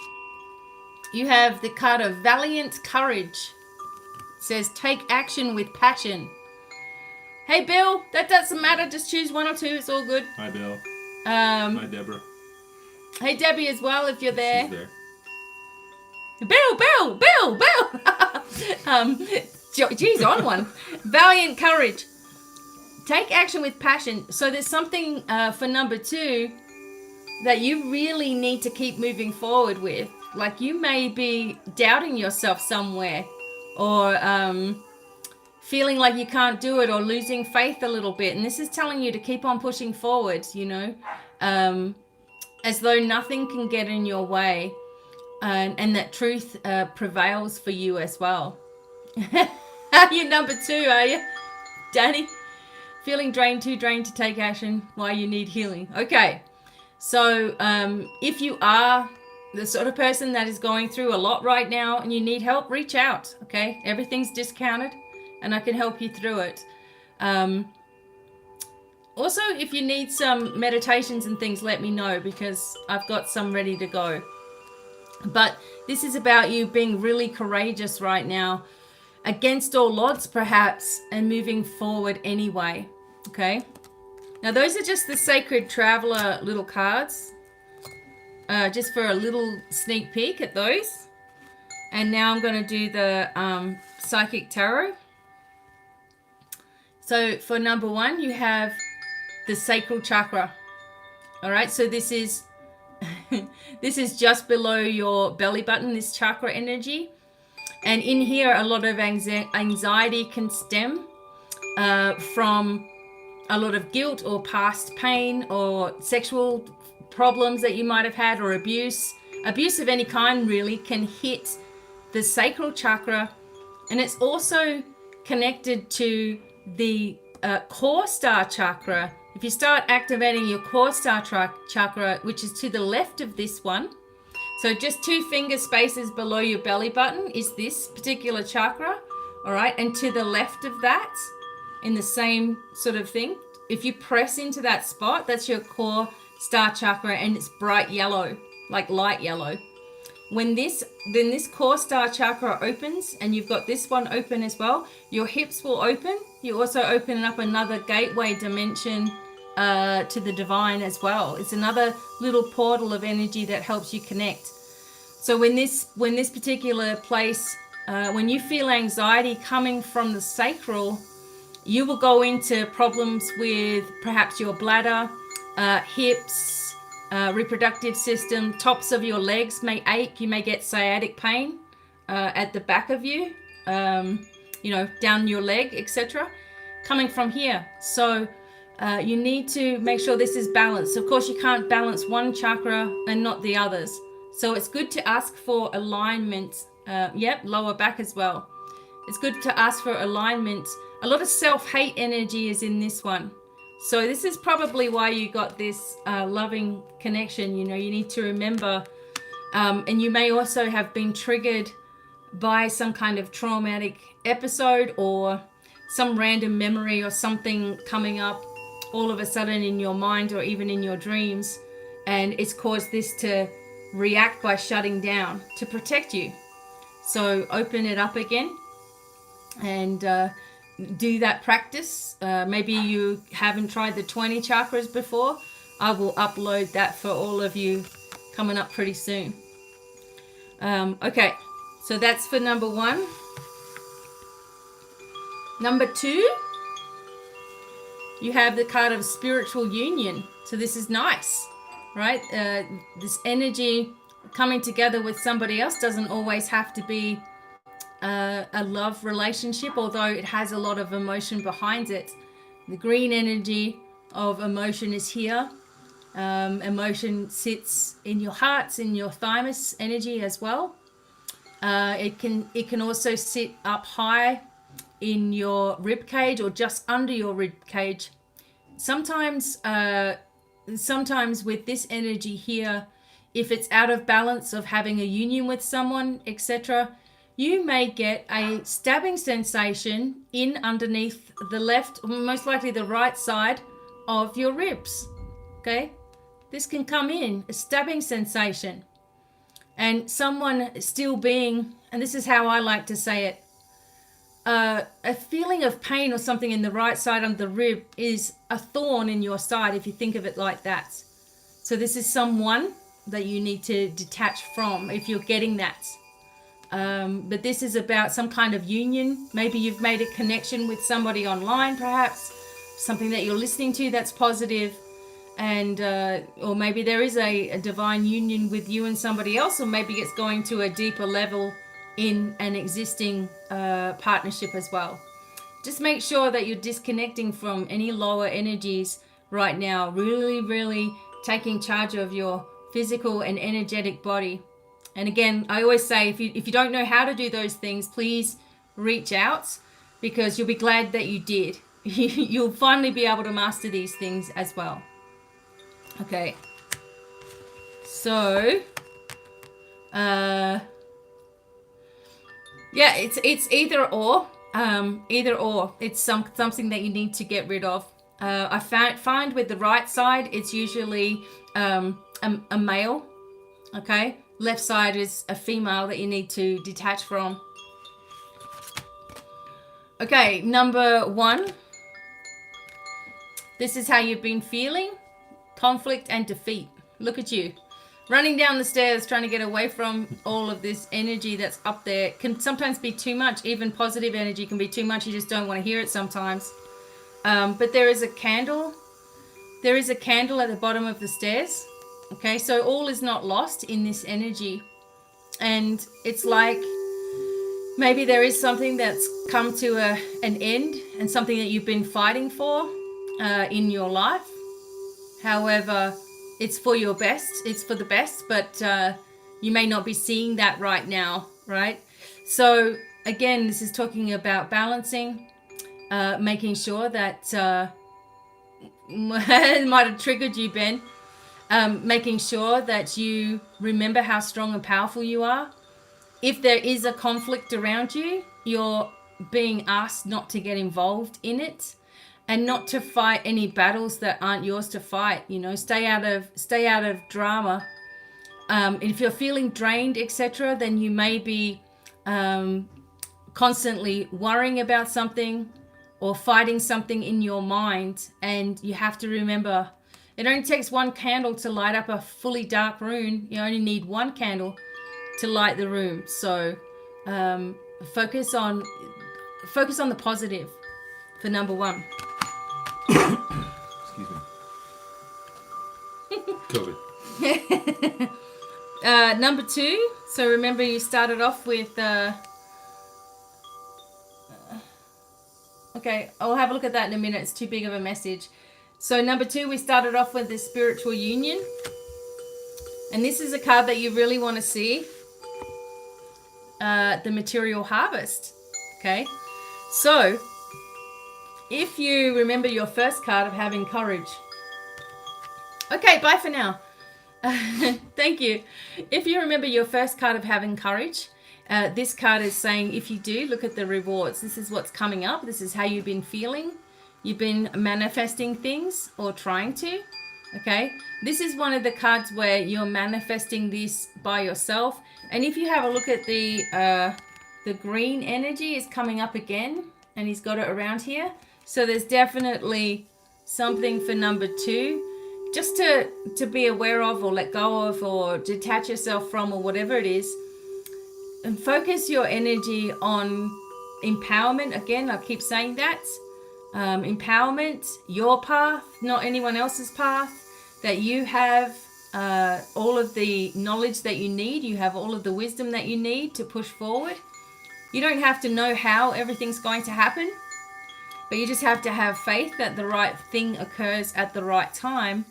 S1: you have the card of Valiant Courage. It says, take action with passion. Hey, Bill, that doesn't matter. Just choose 1 or 2. It's all good.
S2: Hi, Bill. Hi, Deborah.
S1: Hey, Debbie as well, if you're there.
S2: She's there.
S1: Bill. Geez, on one. Valiant Courage. Take action with passion. So there's something for number 2 that you really need to keep moving forward with. Like, you may be doubting yourself somewhere, or feeling like you can't do it, or losing faith a little bit. And this is telling you to keep on pushing forward, you know, as though nothing can get in your way, and that truth prevails for you as well. You're number 2, are you, Danny? Feeling drained, too drained to take action, why you need healing. Okay. So if you are the sort of person that is going through a lot right now and you need help, reach out, okay? Everything's discounted and I can help you through it. Also, if you need some meditations and things, let me know, because I've got some ready to go. But this is about you being really courageous right now, against all odds perhaps, and moving forward anyway, okay? Now those are just the Sacred Traveler little cards, just for a little sneak peek at those. And now I'm going to do the psychic tarot. So for number 1, you have the sacral chakra. All right, so this is this is just below your belly button, this chakra energy. And in here, a lot of anxiety can stem from a lot of guilt or past pain or sexual problems that you might have had, or abuse of any kind really can hit the sacral chakra. And it's also connected to the core star chakra. If you start activating your core star chakra, which is to the left of this one, so just 2 finger spaces below your belly button is this particular chakra, all right? And to the left of that, in the same sort of thing, if you press into that spot, that's your core star chakra, and it's bright yellow, like light yellow. Then this core star chakra opens, and you've got this one open as well, your hips will open. You also open up another gateway dimension to the divine as well. It's another little portal of energy that helps you connect. So when this particular place, when you feel anxiety coming from the sacral, you will go into problems with perhaps your bladder, hips, reproductive system, tops of your legs may ache. You may get sciatic pain at the back of you, down your leg, etc., coming from here. So you need to make sure this is balanced. Of course, you can't balance one chakra and not the others. So it's good to ask for alignment. Lower back as well. It's good to ask for alignment. A lot of self-hate energy is in this one. So this is probably why you got this loving connection. You need to remember, and you may also have been triggered by some kind of traumatic episode or some random memory or something coming up all of a sudden in your mind or even in your dreams, and it's caused this to react by shutting down to protect you. So open it up again and do that practice. Maybe you haven't tried the 20 chakras before. I will upload that for all of you coming up pretty soon. Okay, so that's for number 1. Number 2, you have the card of spiritual union. So this is nice, right? This energy coming together with somebody else doesn't always have to be a love relationship, although it has a lot of emotion behind it. The green energy of emotion is here. Emotion sits in your heart, in your thymus energy as well. It can also sit up high in your rib cage or just under your rib cage. Sometimes with this energy here, if it's out of balance of having a union with someone, etc., you may get a stabbing sensation in underneath the left, most likely the right side of your ribs. Okay, this can come in, a stabbing sensation, and someone still being, and this is how I like to say it, a feeling of pain or something in the right side of the rib is a thorn in your side, if you think of it like that. So this is someone that you need to detach from if you're getting that. But this is about some kind of union. Maybe you've made a connection with somebody online, perhaps something that you're listening to that's positive, and or maybe there is a divine union with you and somebody else, or maybe it's going to a deeper level in an existing partnership as well. Just make sure that you're disconnecting from any lower energies right now, really taking charge of your physical and energetic body. And again, I always say, if you don't know how to do those things, please reach out, because you'll be glad that you did. You'll finally be able to master these things as well. Okay, so yeah, it's either or. It's something that you need to get rid of. I find with the right side, it's usually a male. Okay, left side is a female that you need to detach from. Okay, number 1. This is how you've been feeling: conflict and defeat. Look at you. running down the stairs trying to get away from all of this energy that's up there can sometimes be too much. Even positive energy can be too much. You just don't want to hear it sometimes. But there is a candle. There is a candle at the bottom of the stairs. Okay, so all is not lost in this energy. And it's like maybe there is something that's come to an end and something that you've been fighting for in your life. However, it's for your best. It's for the best, but you may not be seeing that right now, right? So again, this is talking about balancing, making sure that it might have triggered you, Ben. Making sure that you remember how strong and powerful you are. If there is a conflict around you, you're being asked not to get involved in it and not to fight any battles that aren't yours to fight. You know, stay out of drama. If you're feeling drained, etc., then you may be constantly worrying about something or fighting something in your mind, and you have to remember it only takes one candle to light up a fully dark room. You only need one candle to light the room. So focus on the positive for number one.
S2: Excuse me. COVID.
S1: Number two. So remember, you started off with. Okay, I'll have a look at that in a minute. It's too big of a message. So number two, we started off with the spiritual union. And this is a card that you really want to see. The material harvest. Okay. So if you remember your first card of having courage. Okay, bye for now. Thank you. If you remember your first card of having courage, this card is saying if you do, look at the rewards. This is what's coming up. This is how you've been feeling. You've been manifesting things or trying to, okay? This is one of the cards where you're manifesting this by yourself. And if you have a look at the green energy is coming up again, and he's got it around here. So there's definitely something for number two, just to be aware of or let go of or detach yourself from or whatever it is. And focus your energy on empowerment. Again, I keep saying that. Empowerment, your path, not anyone else's path, that you have all of the knowledge that you need, you have all of the wisdom that you need to push forward. You don't have to know how everything's going to happen, but you just have to have faith that the right thing occurs at the right time.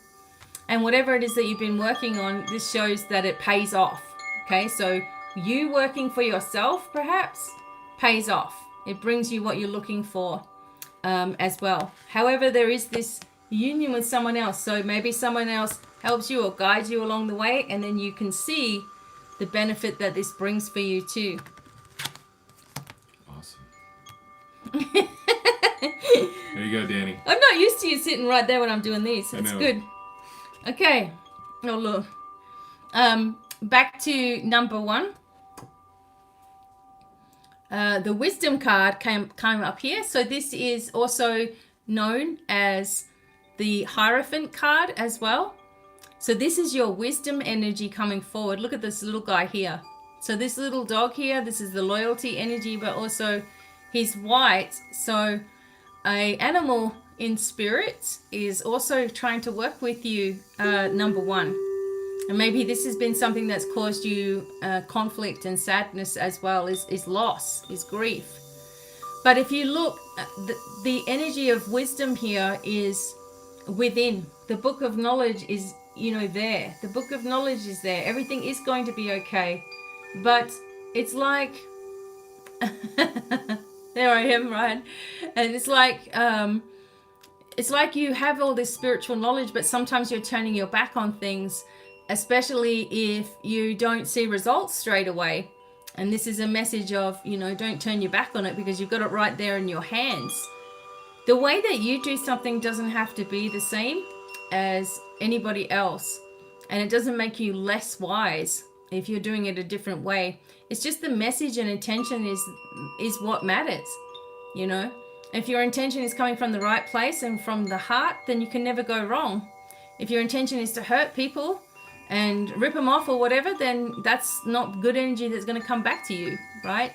S1: And whatever it is that you've been working on, this shows that it pays off. Okay, so you working for yourself perhaps pays off. It brings you what you're looking for. As well. However, there is this union with someone else. So maybe someone else helps you or guides you along the way, and then you can see the benefit that this brings for you too.
S2: Awesome. There you go, Danny.
S1: I'm not used to you sitting right there when I'm doing these. It's good. Okay. Oh, look. Back to number one. The wisdom card came up here. So this is also known as the Hierophant card as well. So this is your wisdom energy coming forward. Look at this little guy here. So this little dog here, this is the loyalty energy, but also he's white. So a animal in spirit is also trying to work with you, number one. And maybe this has been something that's caused you conflict and sadness as well, is loss, is grief. But if you look, the energy of wisdom here is within. The book of knowledge is, there. The book of knowledge is there. Everything is going to be okay. But it's like, there I am, right? And it's like you have all this spiritual knowledge, but sometimes you're turning your back on things, especially if you don't see results straight away. And this is a message of, don't turn your back on it because you've got it right there in your hands. The way that you do something doesn't have to be the same as anybody else. And it doesn't make you less wise if you're doing it a different way. It's just the message and intention is what matters, If your intention is coming from the right place and from the heart, then you can never go wrong. If your intention is to hurt people, and rip them off or whatever, then that's not good energy that's going to come back to you, right?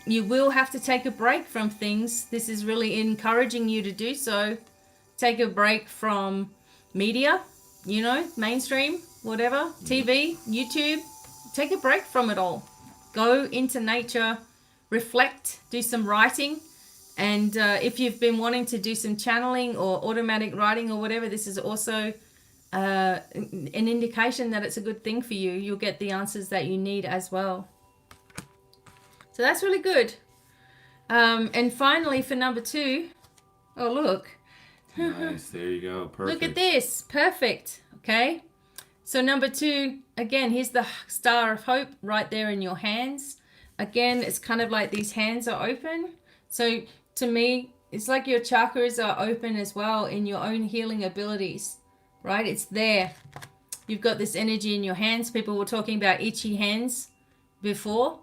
S1: You will have to take a break from things. This is really encouraging you to do so. Take a break from media, you know, mainstream, whatever, TV, YouTube. Take a break from it all. Go into nature, reflect, do some writing. And if you've been wanting to do some channeling or automatic writing or whatever, this is also an indication that it's a good thing for you. You'll get the answers that you need as well. So that's really good. And finally, for number 2, oh, look.
S2: Nice. There you go. Perfect.
S1: Look at this. Perfect. Okay. So number 2, again, here's the Star of Hope right there in your hands. Again, it's kind of like these hands are open. So to me, it's like your chakras are open as well in your own healing abilities, right? It's there. You've got this energy in your hands. People were talking about itchy hands before,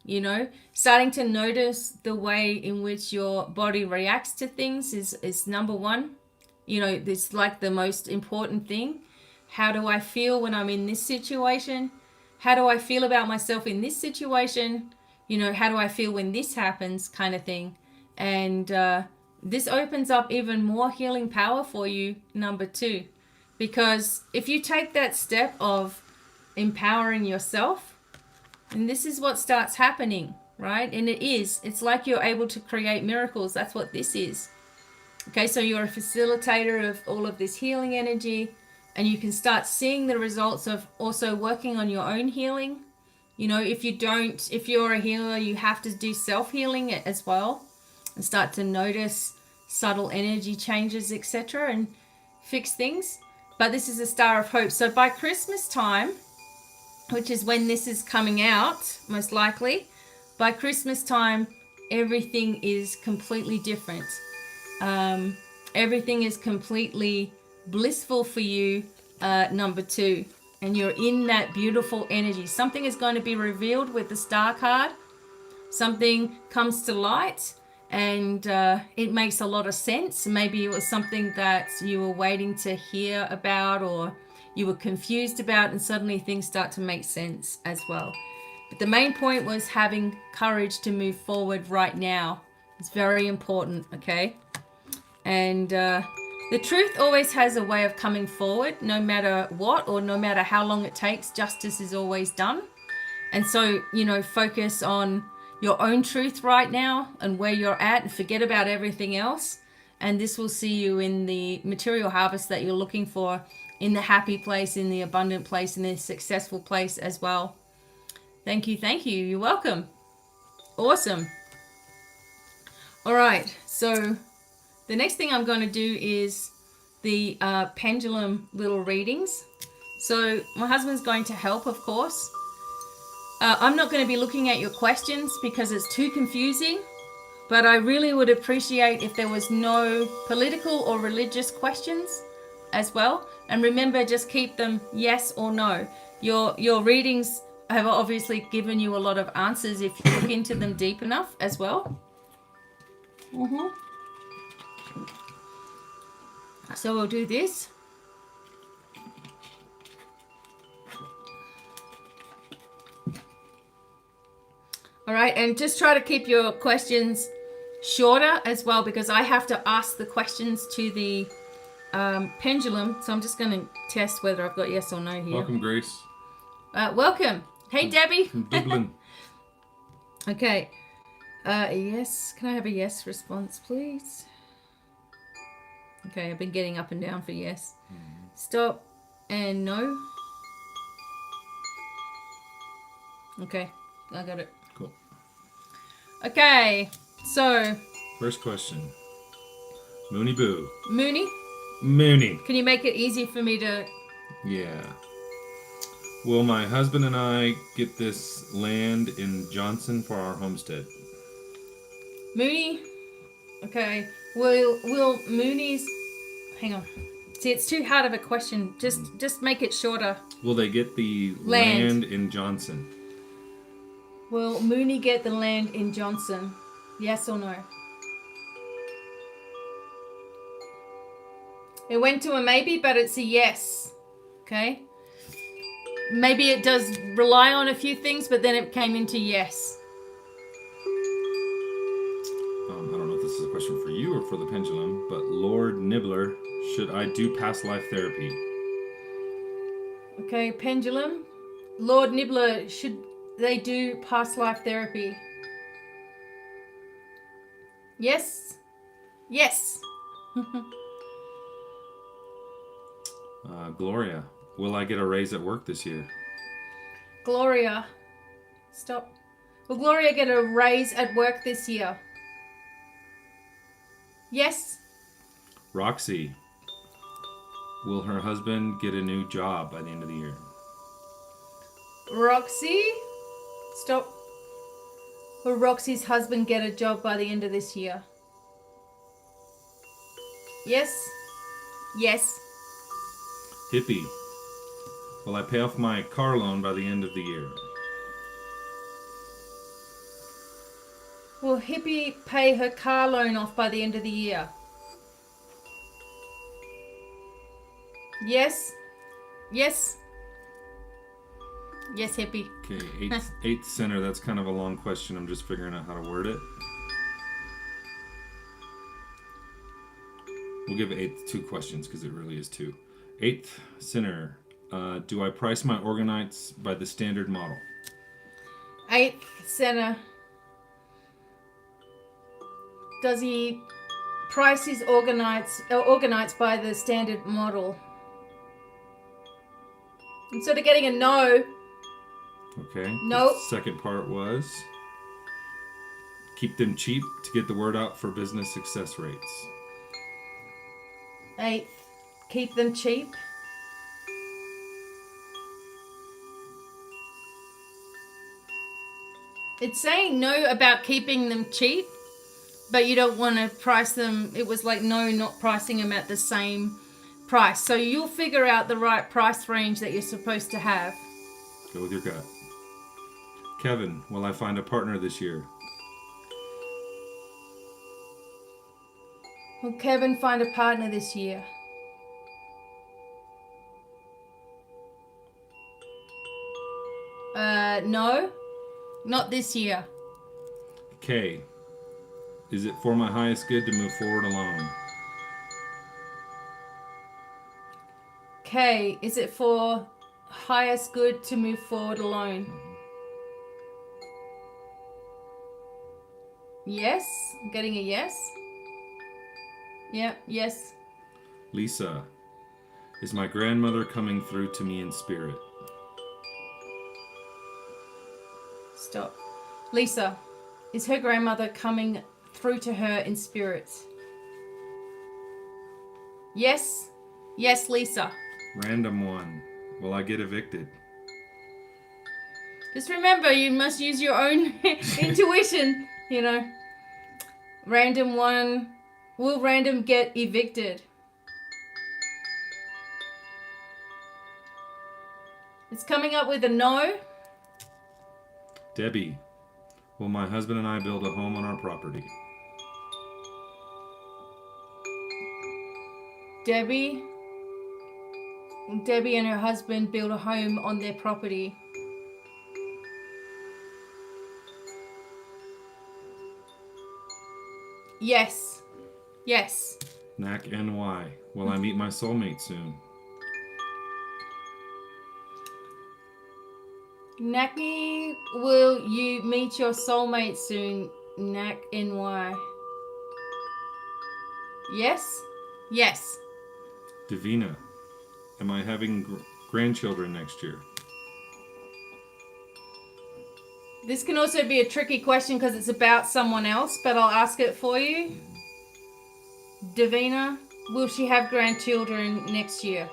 S1: you know. Starting to notice the way in which your body reacts to things is number 1. You know, it's like the most important thing. How do I feel when I'm in this situation? How do I feel about myself in this situation? You know, how do I feel when this happens, kind of thing. And this opens up even more healing power for you, number 2. Because if you take that step of empowering yourself, and this is what starts happening, right? And it's like you're able to create miracles. That's what this is. Okay, so you're a facilitator of all of this healing energy, and you can start seeing the results of also working on your own healing. You know, if you're a healer, you have to do self-healing as well and start to notice subtle energy changes, etc., and fix things. But this is a Star of Hope. So by Christmas time, which is when this is coming out, most likely, by Christmas time, everything is completely different. Everything is completely blissful for you, number 2. And you're in that beautiful energy. Something is going to be revealed with the Star card. Something comes to light, and it makes a lot of sense. Maybe it was something that you were waiting to hear about, or you were confused about, and suddenly things start to make sense as well. But the main point was having courage to move forward right now. It's very important, okay? And the truth always has a way of coming forward, no matter what, or no matter how long it takes. Justice is always done. And so, you know, focus on your own truth right now and where you're at, and forget about everything else. And this will see you in the material harvest that you're looking for, in the happy place, in the abundant place, in the successful place as well. Thank you. Thank you. You're welcome. Awesome. All right. So the next thing I'm going to do is the pendulum little readings. So my husband's going to help, of course. I'm not going to be looking at your questions because it's too confusing, but I really would appreciate if there was no political or religious questions as well. And remember, just keep them yes or no. Your readings have obviously given you a lot of answers if you look into them deep enough as well. So we'll do this. All right, and just try to keep your questions shorter as well, because I have to ask the questions to the pendulum. So I'm just going to test whether I've got yes or no here.
S2: Welcome, Grace.
S1: Welcome. Hey, Debbie.
S2: From Dublin.
S1: Okay. Yes. Can I have a yes response, please? Okay, I've been getting up and down for yes. Stop and no. Okay, I got it.
S2: Cool.
S1: Okay, so.
S2: First question. Mooney Boo.
S1: Mooney?
S2: Mooney.
S1: Can you make it easy for me to...
S2: Yeah. Will my husband and I get this land in Johnson for our homestead?
S1: Mooney? Okay. Will Mooney's... Hang on. See, it's too hard of a question. Just make it shorter.
S2: Will they get the land in Johnson?
S1: Will Mooney get the land in Johnson? Yes or no? It went to a maybe, but it's a yes. Okay? maybe it does rely on a few things, but then it came into yes.
S2: I don't know if this is a question for you or for the pendulum, but Lord Nibbler, should I do past life therapy?
S1: Okay, pendulum. Lord Nibbler, should they do past life therapy? Yes. Yes.
S2: Gloria, will I get a raise at work this year?
S1: Gloria. Stop. Will Gloria get a raise at work this year? Yes.
S2: Roxy, will her husband get a new job by the end of the year?
S1: Roxy. Stop. Will Roxy's husband get a job by the end of this year? Yes. Yes.
S2: Hippie, will I pay off my car loan by the end of the year?
S1: Will Hippie pay her car loan off by the end of the year? Yes. Yes. Yes, Hippie.
S2: Okay, eighth center, that's kind of a long question. I'm just figuring out how to word it. We'll give eighth 2 questions because it really is 2. Eighth center, do I price my organites by the standard model?
S1: Eighth center. Does he price his organites by the standard model? Instead of getting a no.
S2: Okay.
S1: Nope.
S2: The second part was keep them cheap to get the word out for business success rates.
S1: Eighth, keep them cheap. It's saying no about keeping them cheap, but you don't want to price them. It was like no, not pricing them at the same price. So you'll figure out the right price range that you're supposed to have.
S2: Go with your gut. Kevin, will I find a partner this year?
S1: Will Kevin find a partner this year? No, not this year.
S2: K, is it for my highest good to move forward alone?
S1: K, is it for highest good to move forward alone? Yes, I'm getting a yes. Yeah, yes.
S2: Lisa, is my grandmother coming through to me in spirit?
S1: Stop. Lisa, is her grandmother coming through to her in spirit? Yes. Yes, Lisa.
S2: Random one, will I get evicted?
S1: Just remember, you must use your own intuition, you know. Random one. Will random get evicted? It's coming up with a no.
S2: Debbie, will my husband and I build a home on our property?
S1: Debbie and her husband build a home on their property. Yes. Yes.
S2: Knack NY, will I meet my soulmate soon?
S1: Naki, will you meet your soulmate soon? Knack NY. Yes? Yes.
S2: Davina, am I having grandchildren next year?
S1: This can also be a tricky question because it's about someone else, but I'll ask it for you. Davina, will she have grandchildren next year?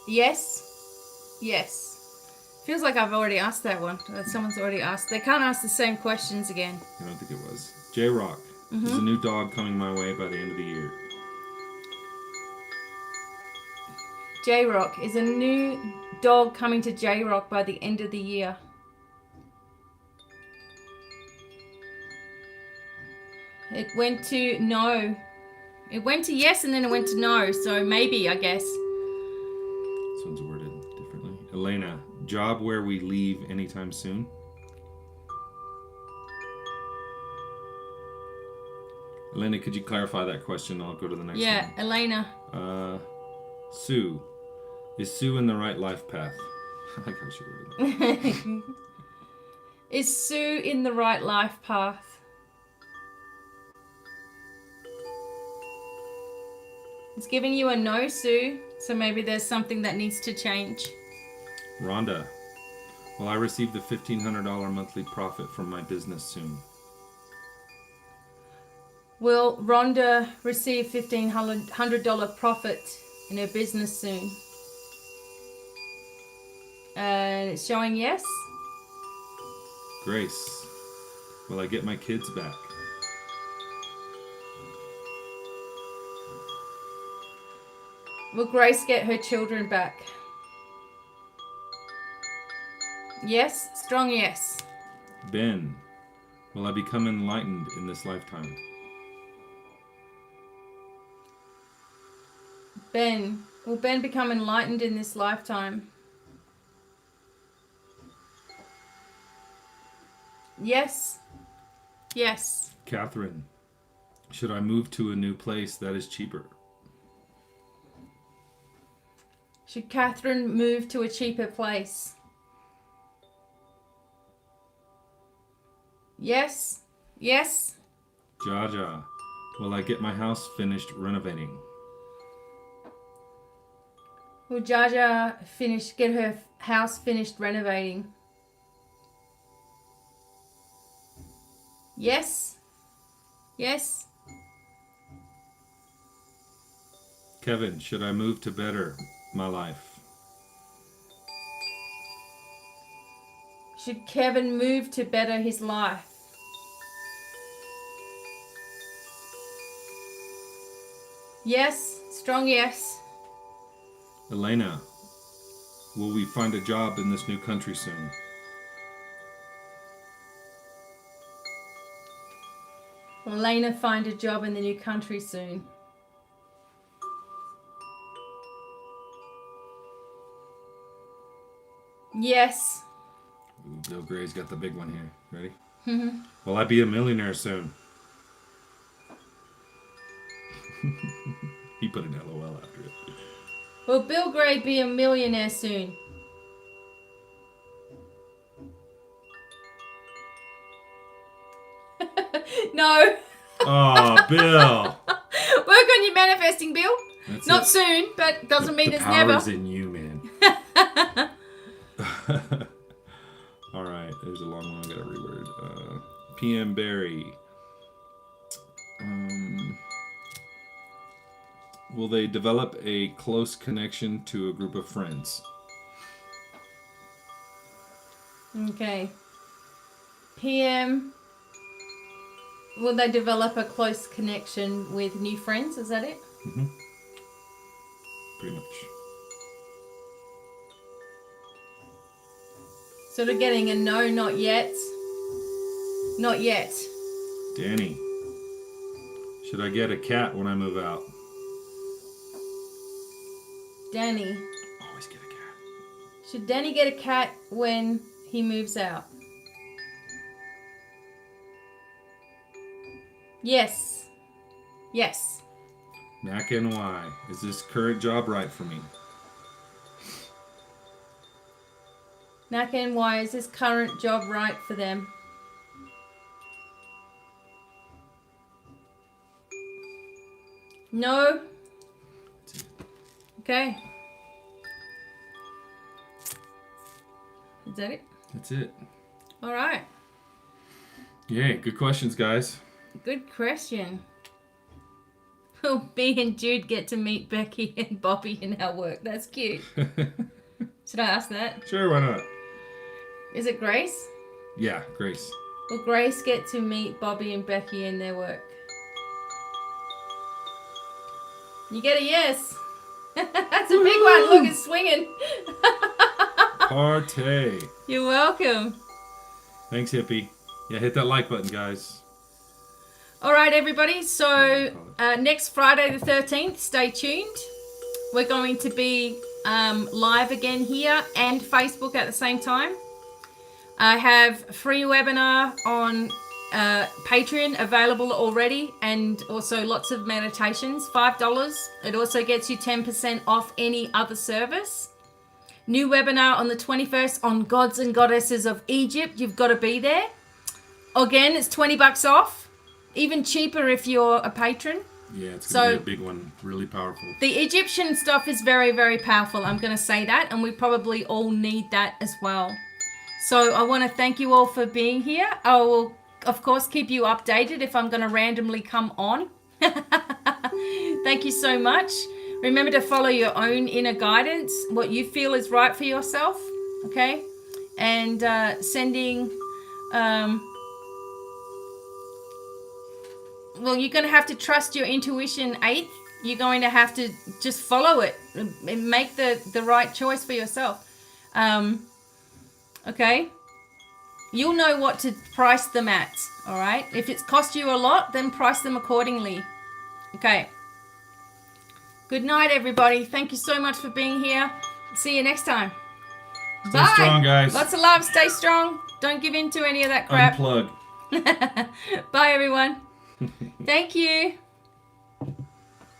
S1: Yes? Yes. Feels like I've already asked that one. Someone's already asked. They can't ask the same questions again.
S2: I don't think it was. J-Rock, is a new dog coming my way by the end of the year?
S1: J-Rock, is a new dog coming to J-Rock by the end of the year? It went to no. It went to yes and then it went to no, so maybe, I guess.
S2: Elena, job where we leave anytime soon? Elena, could you clarify that question? I'll go to the next
S1: Yeah,
S2: one.
S1: Elena.
S2: Sue. Is Sue in the right life path? I like how she wrote it.
S1: Is Sue in the right life path? It's giving you a no, Sue. So maybe there's something that needs to change.
S2: Rhonda. Will I receive the $1,500 monthly profit from my business soon?
S1: Will Rhonda receive $1,500 profit in her business soon? And it's showing yes.
S2: Grace. Will I get my kids back?
S1: Will Grace get her children back? Yes, strong yes.
S2: Ben. Will I become enlightened in this lifetime?
S1: Ben. Will Ben become enlightened in this lifetime? Yes. Yes.
S2: Catherine. Should I move to a new place that is cheaper?
S1: Should Catherine move to a cheaper place? Yes. Yes.
S2: Jaja. Will I get my house finished renovating?
S1: Will Jaja get her house finished renovating? Yes. Yes.
S2: Kevin, should I move to better my life?
S1: Should Kevin move to better his life? Yes. Strong yes.
S2: Elena, will we find a job in this new country soon?
S1: Will Elena find a job in the new country soon? Yes.
S2: Ooh, Bill Gray's got the big one here. Ready? Mm-hmm. Will I be a millionaire soon? He put an LOL after it.
S1: Will Bill Gray be a millionaire soon? No.
S2: Oh, Bill.
S1: Work on your manifesting, Bill.
S2: That's
S1: Not
S2: it.
S1: soon, but doesn't mean
S2: The
S1: it's never.
S2: power's in you, man. All right, there's a long one I gotta reword. PM Barry. Will they develop a close connection to a group of friends?
S1: Okay. PM. Will they develop a close connection with new friends? Is that it?
S2: Mm-hmm. Pretty much.
S1: Sort of getting a no, not yet. Not yet.
S2: Danny. Should I get a cat when I move out?
S1: Danny.
S2: Always get a cat.
S1: Should Danny get a cat when he moves out? Yes. Yes.
S2: Mac NY. Is this current job right for me?
S1: Nak NY, is this current job right for them? No. Okay. Is that it?
S2: That's it.
S1: All right.
S2: Yay, good questions, guys.
S1: Good question. Will me and Jude get to meet Becky and Bobby in our work? That's cute. Should I ask that?
S2: Sure, why not?
S1: Is it Grace?
S2: Yeah, Grace.
S1: Will Grace get to meet Bobby and Becky in their work? You get a yes. That's a big one. Look, it's swinging.
S2: Partay.
S1: You're welcome.
S2: Thanks, hippie. Yeah, hit that like button, guys.
S1: All right, everybody. So next Friday the 13th, stay tuned. We're going to be live again here and Facebook at the same time. I have free webinar on Patreon available already, and also lots of meditations, $5. It also gets you 10% off any other service. New webinar on the 21st on Gods and Goddesses of Egypt. You've got to be there. Again, it's $20 off. Even cheaper if you're a patron.
S2: Yeah, it's going to be a big one. Really powerful.
S1: The Egyptian stuff is very, very powerful. I'm going to say that, and we probably all need that as well. So I want to thank you all for being here. I will, of course, keep you updated if I'm going to randomly come on. Thank you so much. Remember to follow your own inner guidance, what you feel is right for yourself, okay? And sending... well, you're going to have to trust your intuition, 8th. You're going to have to just follow it and make the right choice for yourself. Okay? You'll know what to price them at, all right? If it's cost you a lot, then price them accordingly. Okay. Good night, everybody. Thank you so much for being here. See you next time.
S2: Stay strong, guys.
S1: Lots of love. Stay strong. Don't give in to any of that crap.
S2: Unplug.
S1: Bye, everyone. Thank you.